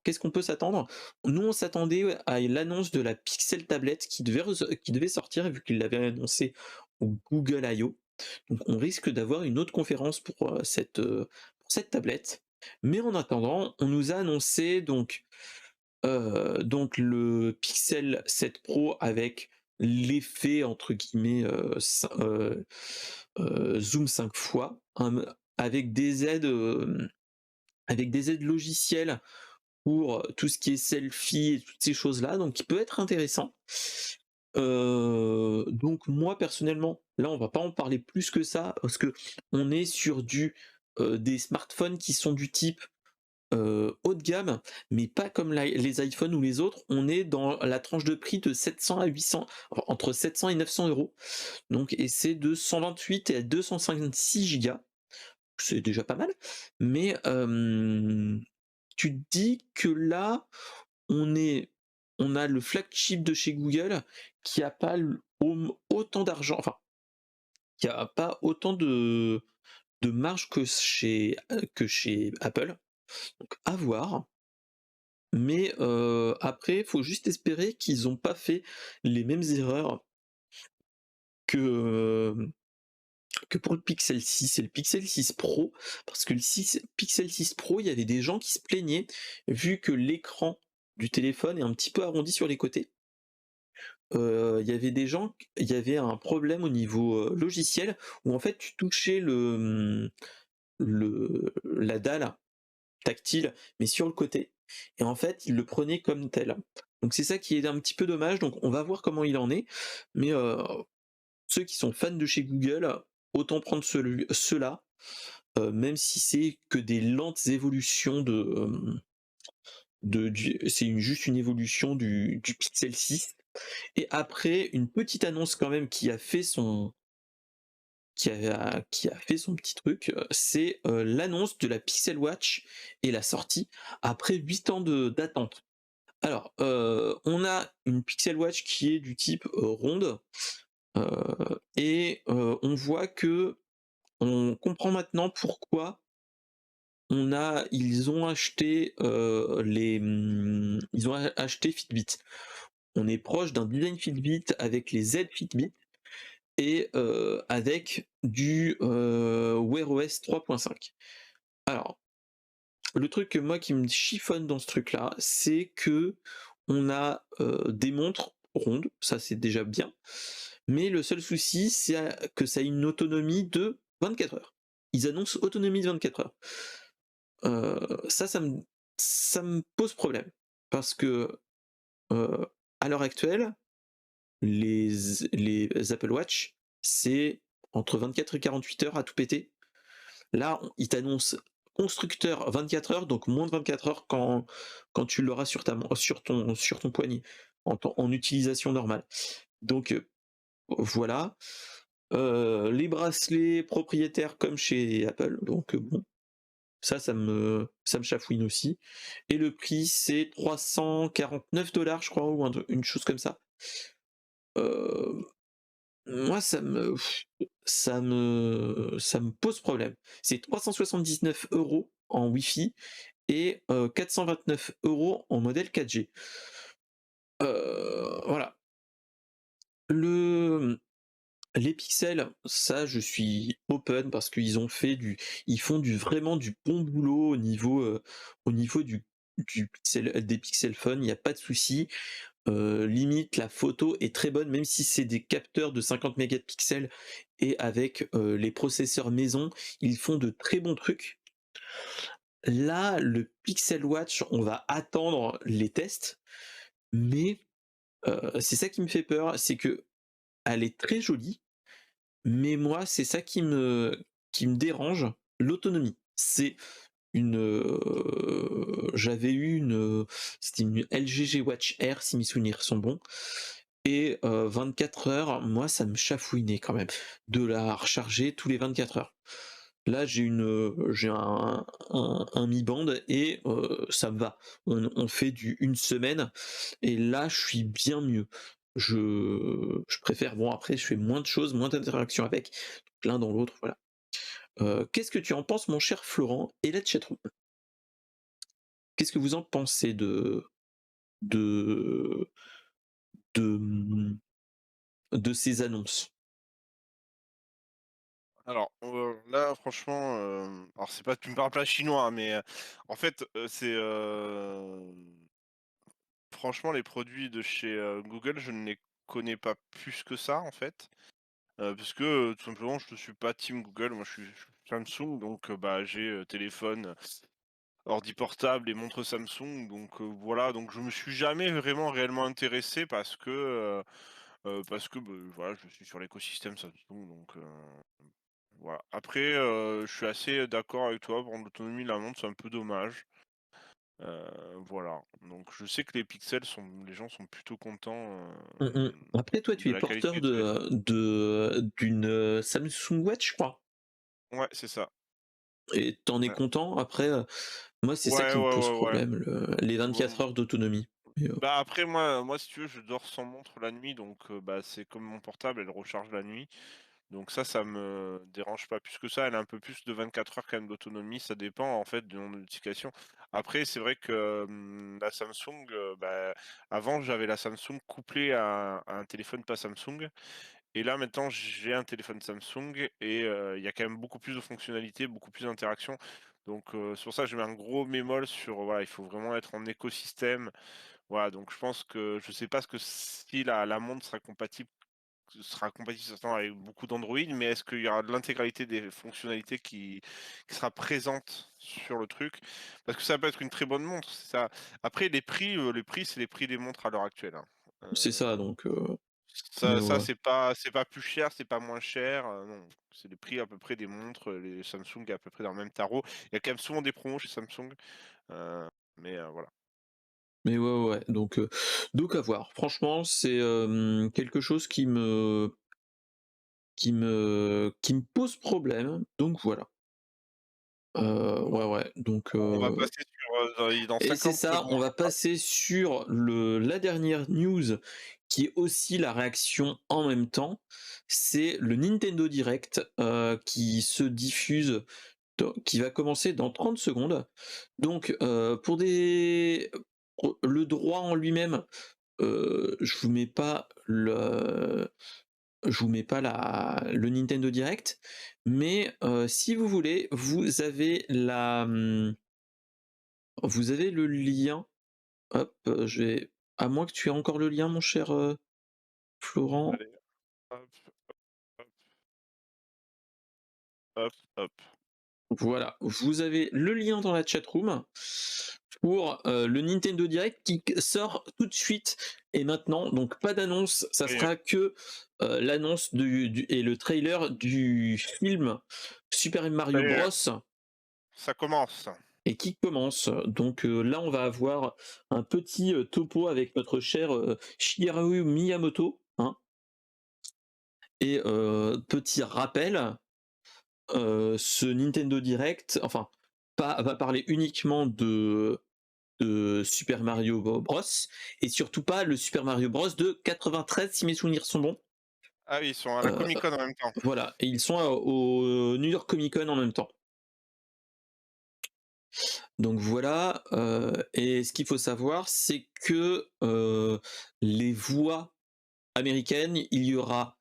Qu'est-ce qu'on peut s'attendre? Nous, on s'attendait à l'annonce de la Pixel tablette qui devait sortir vu qu'il l'avait annoncé au Google I/O. Donc on risque d'avoir une autre conférence pour cette tablette. Mais en attendant, on nous a annoncé donc le Pixel 7 Pro avec l'effet entre guillemets, zoom 5 fois, avec des aides logicielles pour tout ce qui est selfie et toutes ces choses-là, donc qui peut être intéressant. Donc moi personnellement, là on va pas en parler plus que ça parce que on est sur des smartphones qui sont du type, haut de gamme, mais pas comme les iPhones ou les autres. On est dans la tranche de prix de 700 à 800, enfin, entre 700 et 900 €. Donc et c'est de 128 et 256 gigas. C'est déjà pas mal, mais tu te dis que là, on est on a le flagship de chez Google qui a pas autant d'argent, enfin, qui a pas autant de marge que chez Apple. Donc à voir, mais après, faut juste espérer qu'ils ont pas fait les mêmes erreurs que, que pour le Pixel 6 et le Pixel 6 Pro, parce que le Pixel 6 Pro, il y avait des gens qui se plaignaient, vu que l'écran du téléphone est un petit peu arrondi sur les côtés. Il y avait des gens il y avait un problème au niveau, logiciel où en fait tu touchais la dalle tactile, mais sur le côté et en fait, ils le prenaient comme tel. Donc c'est ça qui est un petit peu dommage, donc on va voir comment il en est, mais ceux qui sont fans de chez Google, autant prendre ceux-là, même si c'est que des lentes évolutions juste une évolution du Pixel 6 et après une petite annonce quand même qui a fait son petit truc, c'est, l'annonce de la Pixel Watch et la sortie après 8 ans d'attente. Alors, on a une Pixel Watch qui est du type, ronde, et on voit que on comprend maintenant pourquoi ils ont acheté, ils ont acheté Fitbit. On est proche d'un design Fitbit avec les Z Fitbit et avec du, Wear OS 3.5. Alors, le truc que moi qui me chiffonne dans ce truc-là, c'est que on a, des montres rondes, ça c'est déjà bien, mais le seul souci, c'est que ça a une autonomie de 24 heures. Ils annoncent autonomie de 24 heures. Ça me pose problème parce que, heu, à l'heure actuelle, les Apple Watch, c'est entre 24 et 48 heures à tout péter. Là, ils t'annoncent constructeur 24 heures, donc moins de 24 heures quand tu l'auras sur ton poignet, en utilisation normale. Donc voilà. Les bracelets propriétaires comme chez Apple, donc bon, ça me chafouine aussi. Et le prix, c'est 349 $ je crois, ou une chose comme ça. Euh, Moi, ça me pose problème. C'est 379 € en Wi-Fi et 429 € en modèle 4G. Voilà. Le Les pixels, ça je suis open parce ils font vraiment du bon boulot au niveau des Pixel Phone, il y a pas de souci. Limite la photo est très bonne, même si c'est des capteurs de 50 mégapixels et avec, les processeurs maison, ils font de très bons trucs. Là, le Pixel Watch, on va attendre les tests, mais, c'est ça qui me fait peur, c'est que elle est très jolie, mais moi, c'est ça qui me dérange, l'autonomie. C'est j'avais eu c'était une LG Watch Air si mes souvenirs sont bons et 24 heures, moi ça me chafouinait quand même de la recharger tous les 24 heures. Là j'ai un Mi Band et ça me va. On fait du une semaine et là je suis bien mieux. Je préfère bon après je fais moins de choses, moins d'interactions avec, l'un dans l'autre, voilà. Qu'est-ce que tu en penses mon cher Florent et la chatroom? Qu'est-ce que vous en pensez de de, mmh, de ces annonces? Alors, là franchement, alors c'est pas tu me parles pas chinois, hein, mais, en fait, franchement les produits de chez, Google, je ne les connais pas plus que ça, en fait. Parce que, tout simplement je ne suis pas team Google, moi je suis Samsung donc, bah, j'ai, téléphone, ordi portable et montre Samsung donc, voilà, donc je me suis jamais vraiment réellement intéressé parce que, voilà, je suis sur l'écosystème Samsung donc, voilà. Après, je suis assez d'accord avec toi pour l'autonomie de la montre, c'est un peu dommage. Voilà, donc je sais que les gens sont plutôt contents, Mmh mh. Après toi tu de es la porteur qualité de d'une, Samsung Watch je crois? ouais, c'est ça. Et tu es Ouais. content? Après, moi c'est ça Ouais, ouais, qui me pose ouais, ouais. problème, les Bah, 24 heures d'autonomie. Et bah, après moi si tu veux, je dors sans montre la nuit donc, bah, c'est comme mon portable, elle recharge la nuit. Donc ça me dérange pas plus que ça. Elle a un peu plus de 24 heures quand même d'autonomie, ça dépend en fait de mon notification. Après c'est vrai que, la Samsung, bah, avant j'avais la Samsung couplée à un téléphone pas Samsung Et là, maintenant, j'ai un téléphone Samsung et il y a quand même beaucoup plus de fonctionnalités, beaucoup plus d'interactions. Donc c'est pour ça que je mets un gros bémol sur, voilà, il faut vraiment être en écosystème. Voilà, donc je pense que je sais pas ce que si la montre sera compatible certainement avec beaucoup d'Android, mais est-ce qu'il y aura de l'intégralité des fonctionnalités qui sera présente sur le truc? Parce que ça peut être une très bonne montre, c'est ça. Après les prix, c'est les prix des montres à l'heure actuelle, hein. C'est ça, donc mais Ça ouais. c'est pas plus cher, c'est pas moins cher, non. C'est les prix à peu près des montres, les Samsung est à peu près dans le même tarot. Il y a quand même souvent des promos chez Samsung, heu, mais voilà. Mais ouais, ouais, ouais, donc à voir. Franchement, c'est, quelque chose qui me pose problème, donc voilà. Ouais, ouais, donc On va passer sur, dans et c'est 50 ça, secondes. on va passer sur la dernière news qui est aussi la réaction en même temps. C'est le Nintendo Direct, qui se diffuse qui va commencer dans 30 secondes. Donc, pour le droit en lui-même, je vous mets pas le Nintendo Direct, mais si vous voulez, vous avez le lien. Hop, je vais à moins que tu aies encore le lien, mon cher, Florent? Allez, hop, hop, hop, hop. Voilà, vous avez le lien dans la chat room pour, le Nintendo Direct qui sort tout de suite et maintenant, donc pas d'annonce, ça Ça y est, sera que, l'annonce du et le trailer du film Super ça Mario y est, Bros. ça commence. Et qui commence. Donc là, on va avoir un petit, topo avec notre cher, Shigeru Miyamoto, hein, et petit rappel, ce Nintendo Direct, enfin, pas va parler uniquement de Super Mario Bros. Et surtout pas le Super Mario Bros. De 93 si mes souvenirs sont bons. Ah oui, ils sont à la Heu, Comic Con en même temps. voilà, et ils sont au New York Comic Con en même temps. Donc voilà, et ce qu'il faut savoir, c'est que, les voix américaines, il va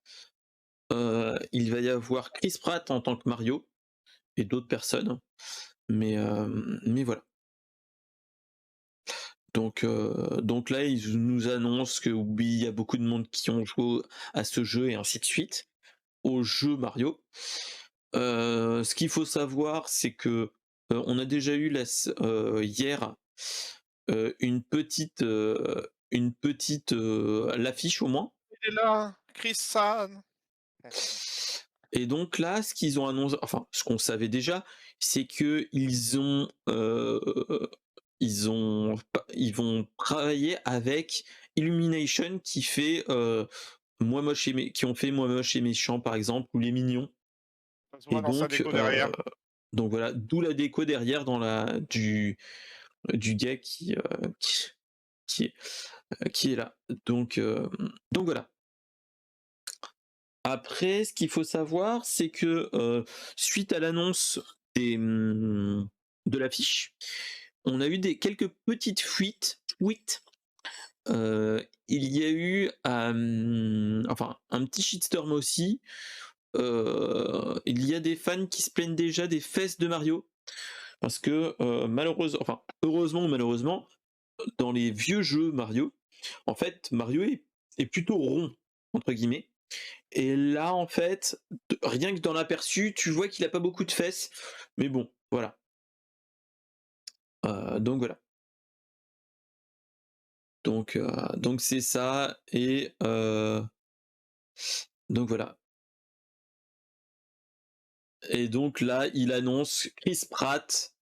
y avoir Chris Pratt en tant que Mario et d'autres personnes, mais voilà. Donc là, ils nous annoncent que oui, il y a beaucoup de monde qui ont joué à ce jeu et ainsi de suite, au jeu Mario. Ce qu'il faut savoir, c'est que, on a déjà eu hier, l'affiche au moins. Il est là, Chris-san! Et donc là, ce qu'ils ont annoncé, enfin, ce qu'on savait déjà, c'est ils vont travailler avec Illumination qui ont fait Moi moche et méchant par exemple, ou Les Mignons. Ça se Et voit dans sa déco derrière. donc voilà, d'où la déco derrière du gars qui est, qui est là. Donc voilà. Après, ce qu'il faut savoir, c'est que suite à l'annonce de l'affiche, on a eu quelques petites fuites. Il y a eu enfin un petit shitstorm aussi. Il y a des fans qui se plaignent déjà des fesses de Mario parce que enfin heureusement ou malheureusement, dans les vieux jeux Mario, en fait Mario est plutôt rond entre guillemets. Et là, en fait, rien que dans l'aperçu, tu vois qu'il a pas beaucoup de fesses, mais bon, voilà. Donc voilà. Donc c'est ça, et donc voilà. Et donc là, il annonce Chris Pratt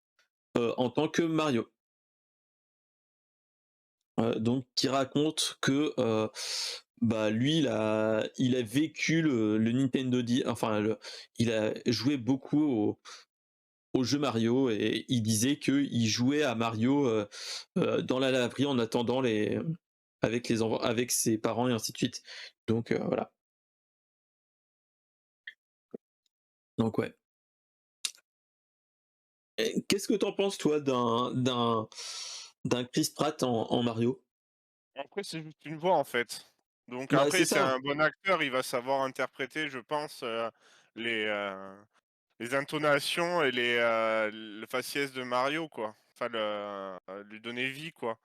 en tant que Mario. Donc qui raconte que bah lui, il a vécu le Nintendo enfin il a joué beaucoup au jeu Mario, et il disait qu'il jouait à Mario dans la laverie en attendant avec ses parents et ainsi de suite. Donc voilà. Donc ouais. Et qu'est-ce que t'en penses toi d'un Chris Pratt en Mario? Après, c'est juste une voix, en fait. Donc Bah, c'est après, c'est ça. un bon acteur, il va savoir interpréter, je pense, les, les intonations et le faciès de Mario, quoi. Enfin lui donner vie, quoi.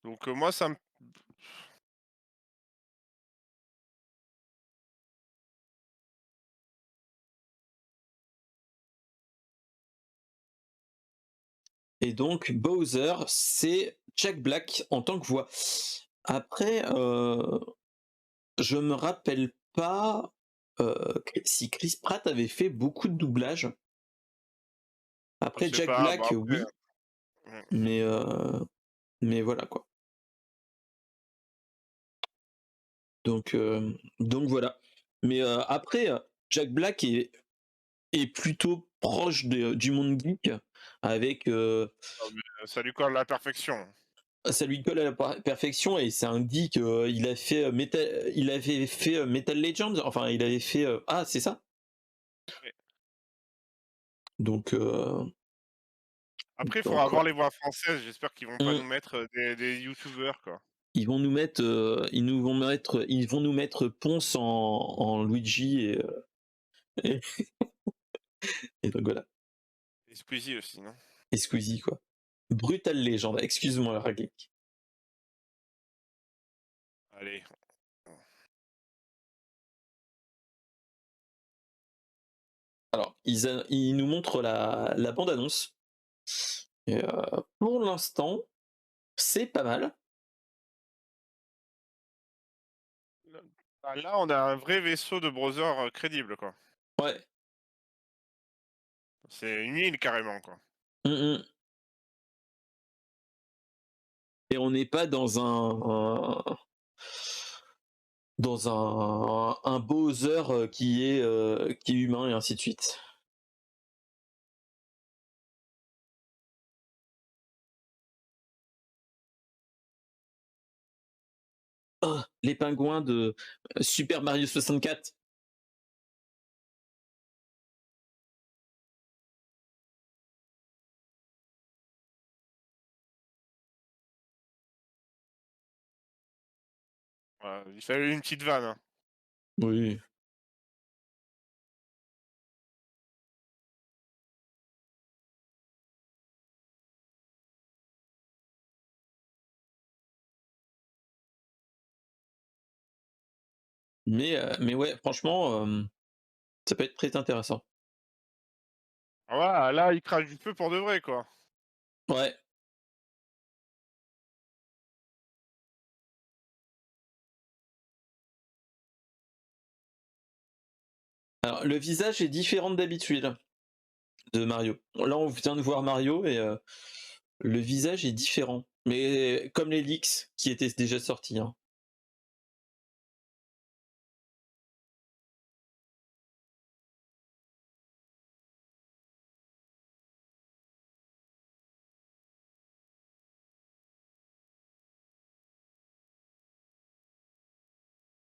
Donc moi ça me Et donc Bowser, c'est Jack Black en tant que voix. Après, je me rappelle pas, si Chris Pratt avait fait beaucoup de doublage. je Après sais Jack pas, bah, Black, après, oui, mmh. mais voilà quoi. Donc voilà. Mais après, Jack Black est plutôt proche du monde geek avec, Ah mais ça lui colle à la perfection. ça lui colle à la perfection et c'est un geek, il avait fait, Metal Legends, enfin il avait fait, ah c'est ça? Oui. Donc Après, il faudra voir voilà. les voix françaises, j'espère qu'ils vont pas nous Mmh, mettre, des youtubeurs, quoi. ils vont nous mettre Ponce en Luigi et et donc voilà. Et Squeezie aussi, non? Et Squeezie quoi. Brutal Legend, excuse-moi Raglik. Allez, Alors, ils nous montrent la bande annonce et pour l'instant, c'est pas mal. là là, on a un vrai vaisseau de Brother, crédible, quoi. Ouais. C'est une île carrément, quoi. Mmh mh. Et on n'est pas dans un Bowser, qui est humain et ainsi de suite. Oh, les pingouins de Super Mario 64. Voilà, il fallait une petite vanne, hein. Oui. Mais ouais, franchement, ça peut être très intéressant. Ah voilà, là, il crache du feu pour de vrai, quoi. Ouais. Alors le visage est différent d'habitude de Mario. Là, on vient de voir Mario et le visage est différent. Mais comme les leaks qui étaient déjà sortis, hein.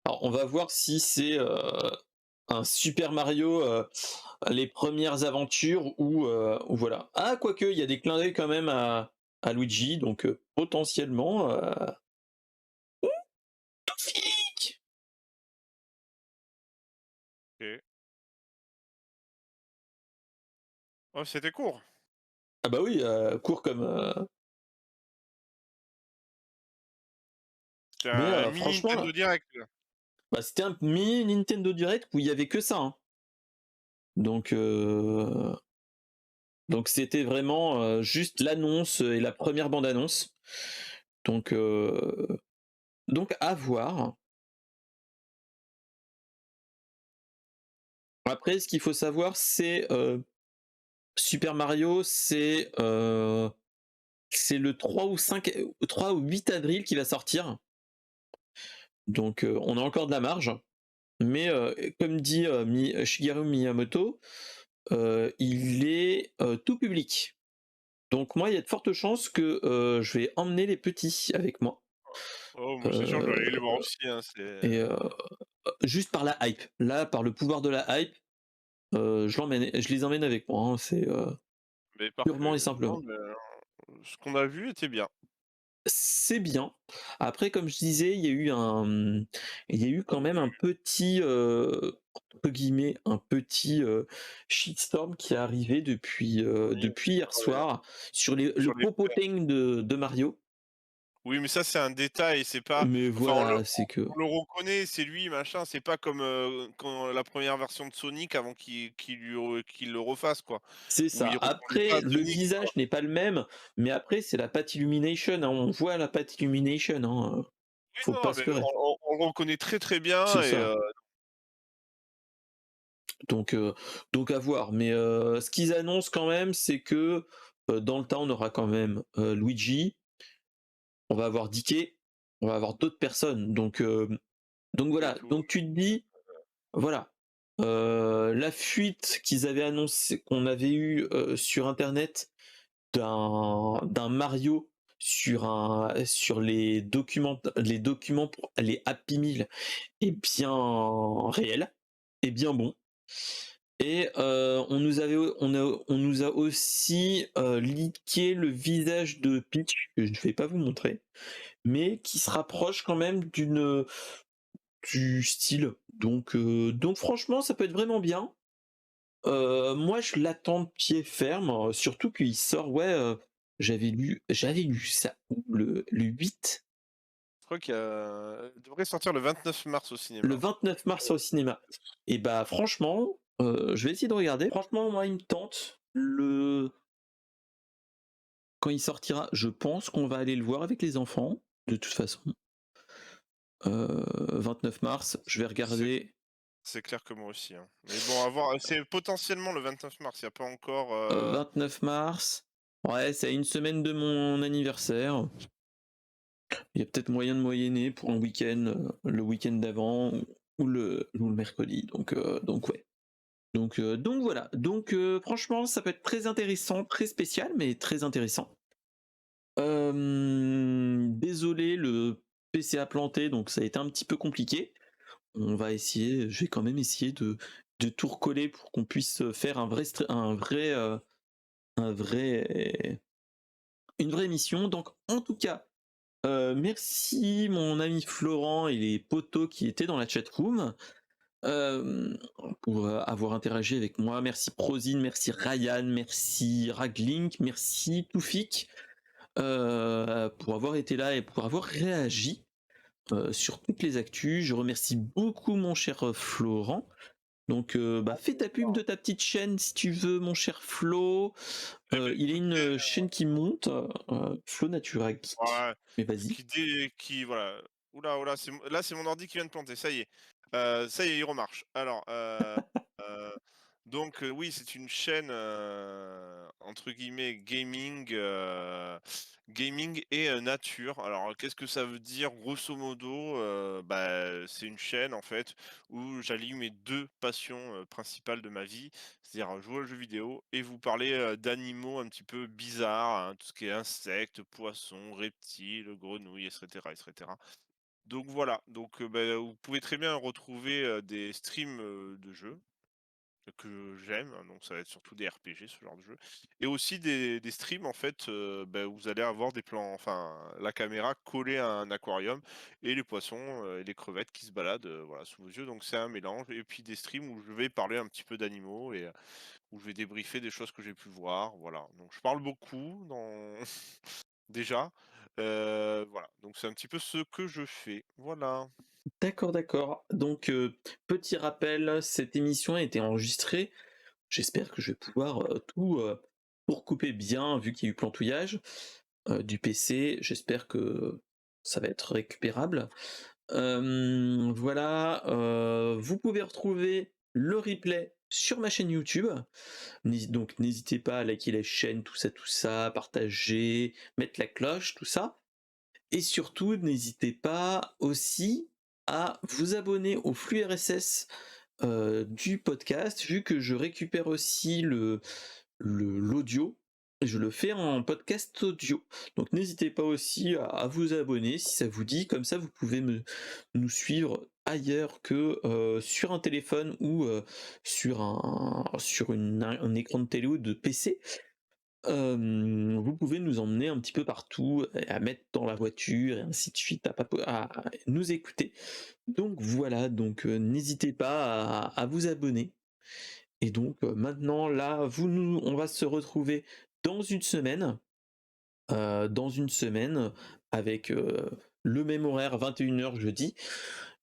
Alors on va voir si c'est, un Super Mario, les premières aventures ou voilà. Ah quoique, il y a des clins d'œil quand même à Luigi, donc potentiellement, Toufik! OK. Oh, c'était court. Ah bah oui, court comme, C'était mais un mini franchement, Nintendo Direct, là. bah, c'était un mini Nintendo Direct où il y avait que ça, hein. Donc heu, donc c'était vraiment, juste l'annonce et la première bande annonce. Donc heu, donc à voir. Après ce qu'il faut savoir c'est, Super Mario c'est le 3 ou 5, 3 ou 8 avril qui va sortir. Donc on a encore de la marge. Mais comme dit, Shigeru Miyamoto, il est, tout public. Donc moi, il y a de fortes chances que, je vais emmener les petits avec moi, Oh, mais c'est sûr, je dois aller heu le voir aussi, hein, c'est et juste par la hype. Là, par le pouvoir de la hype, je les emmène avec moi, hein, c'est, mais purement parfait. et Non, simplement. mais, ce qu'on a vu était bien. c'est bien. Après, comme je disais, il y a eu quand même un petit, entre guillemets, un petit, shitstorm qui est arrivé Oui, depuis hier soir sur le sur les popotin de Mario. oui, mais ça, c'est un détail, c'est pas Mais enfin, voilà, c'est que on le reconnaît, c'est lui, machin, c'est pas comme, quand la première version de Sonic avant qu'il le refasse, quoi. c'est Où ça. il ressemblait pas Après, à le Sonic, quoi. visage n'est pas le même, mais après c'est la patte Illumination, hein, on voit la patte Illumination, hein, Oui, faut pas non, se mais leurrer. on le reconnaît très, très bien C'est et ça. Donc, heu, donc à voir. Mais, ce qu'ils annoncent quand même, c'est que, dans le tas, on aura quand même, Luigi, on va avoir Dicky, on va avoir d'autres personnes. Donc et voilà. tout. Donc tu te dis, voilà, la fuite qu'ils avaient annoncé qu'on avait eue, sur internet d'un Mario sur les documents pour les Happy Meal est bien réel, est bien bon. Et on nous a aussi, leaké le visage de Peach, que je ne vais pas vous montrer, mais qui se rapproche quand même du style. Donc franchement, ça peut être vraiment bien. Moi, je l'attends de pied ferme, surtout qu'il sort, ouais, j'avais lu ça où? Le 8? Je crois il devrait sortir le 29 mars au Le cinéma. 29 mars au cinéma. Et bah, franchement, je vais essayer de regarder. Franchement, moi, il me tente. Quand il sortira, je pense qu'on va aller le voir avec les enfants, de toute façon. 29 mars, je vais C'est regarder, c'est clair que moi aussi, hein. Mais bon, à voir, c'est potentiellement le 29 mars, il y a pas encore, 29 mars. Ouais, c'est à une semaine de mon anniversaire. Il y a peut-être moyen de moyenner pour un week-end, le week-end d'avant ou le mercredi. Donc ouais. Donc voilà. Franchement, ça peut être très intéressant, très spécial, mais très intéressant. Désolé, le PC a planté, donc ça a été un petit peu compliqué. Je vais quand même essayer de tout recoller pour qu'on puisse faire un vrai, une vraie émission. Donc, en tout cas, merci mon ami Florent et les potos qui étaient dans la chatroom euh, pour avoir interagi avec moi. Merci Prozine, merci Ryan, merci Raglink, merci Toufik pour avoir été là et pour avoir réagi sur toutes les actus. Je remercie beaucoup mon cher Florent. Donc, bah, fais ta pub de ta petite chaîne si tu veux, mon cher Flo. eh beh, Il a écoutez, une chaîne qui monte, Flo Natura Geek. ouais, Mais vas-y. qui voilà. Ouh là, c'est mon ordi qui vient de planter, ça y est. Ça y est, il remarche. Alors, heu, donc, oui, c'est une chaîne, entre guillemets gaming et nature. Alors, qu'est-ce que ça veut dire? Grosso modo, bah, c'est une chaîne, en fait, où j'allie mes 2 passions, principales de ma vie, c'est-à-dire jouer aux jeux vidéo et vous parler, d'animaux un petit peu bizarres, hein, tout ce qui est insectes, poissons, reptiles, grenouilles et cetera. Donc voilà, donc bah, vous pouvez très bien retrouver, des streams, de jeux que j'aime, hein, donc ça va être surtout des RPG, ce genre de jeu et aussi des streams en fait, bah, où vous allez avoir des plans enfin, la caméra collée à un aquarium et les poissons, et les crevettes qui se baladent, voilà, sous vos yeux, donc c'est un mélange et puis des streams où je vais parler un petit peu d'animaux et où je vais débriefer des choses que j'ai pu voir, voilà. Donc je parle beaucoup dans déjà, voilà, donc c'est un petit peu ce que je fais, voilà. D'accord, d'accord. Donc, petit rappel, cette émission a été enregistrée. J'espère que je vais pouvoir tout recouper bien, vu qu'il y a eu plantouillage du PC. J'espère que ça va être récupérable. Voilà, vous pouvez retrouver le replay sur ma chaîne YouTube. Donc n'hésitez pas à liker la chaîne, tout ça, partager, mettre la cloche, tout ça. Et surtout, n'hésitez pas aussi à vous abonner au flux RSS du podcast, vu que je récupère aussi l'audio. Je le fais en podcast audio. Donc n'hésitez pas aussi à vous abonner si ça vous dit. Comme ça, vous pouvez nous suivre ailleurs que sur un téléphone ou sur un écran de télé ou de PC. vous pouvez nous emmener un petit peu partout, et à mettre dans la voiture et ainsi de suite, à nous écouter. Donc voilà, donc n'hésitez pas à vous abonner et donc maintenant là, on va se retrouver dans une semaine, dans une semaine avec, le même horaire 21 heures jeudi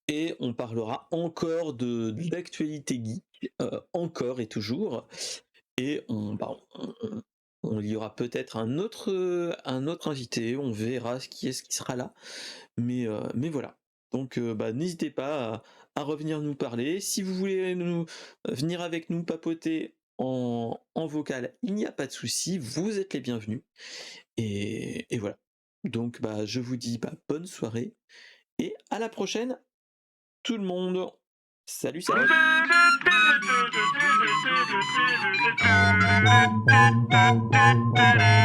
et on parlera encore de d'actualité geek, encore et toujours et il y aura peut-être un autre invité, on verra qui est-ce qui sera là, mais voilà. Donc n'hésitez pas à revenir nous parler. Si vous voulez venir avec nous papoter en vocal, il n'y a pas de souci, vous êtes les bienvenus et voilà. Donc je vous dis, bonne soirée et à la prochaine tout le monde. Salut, salut! Salut.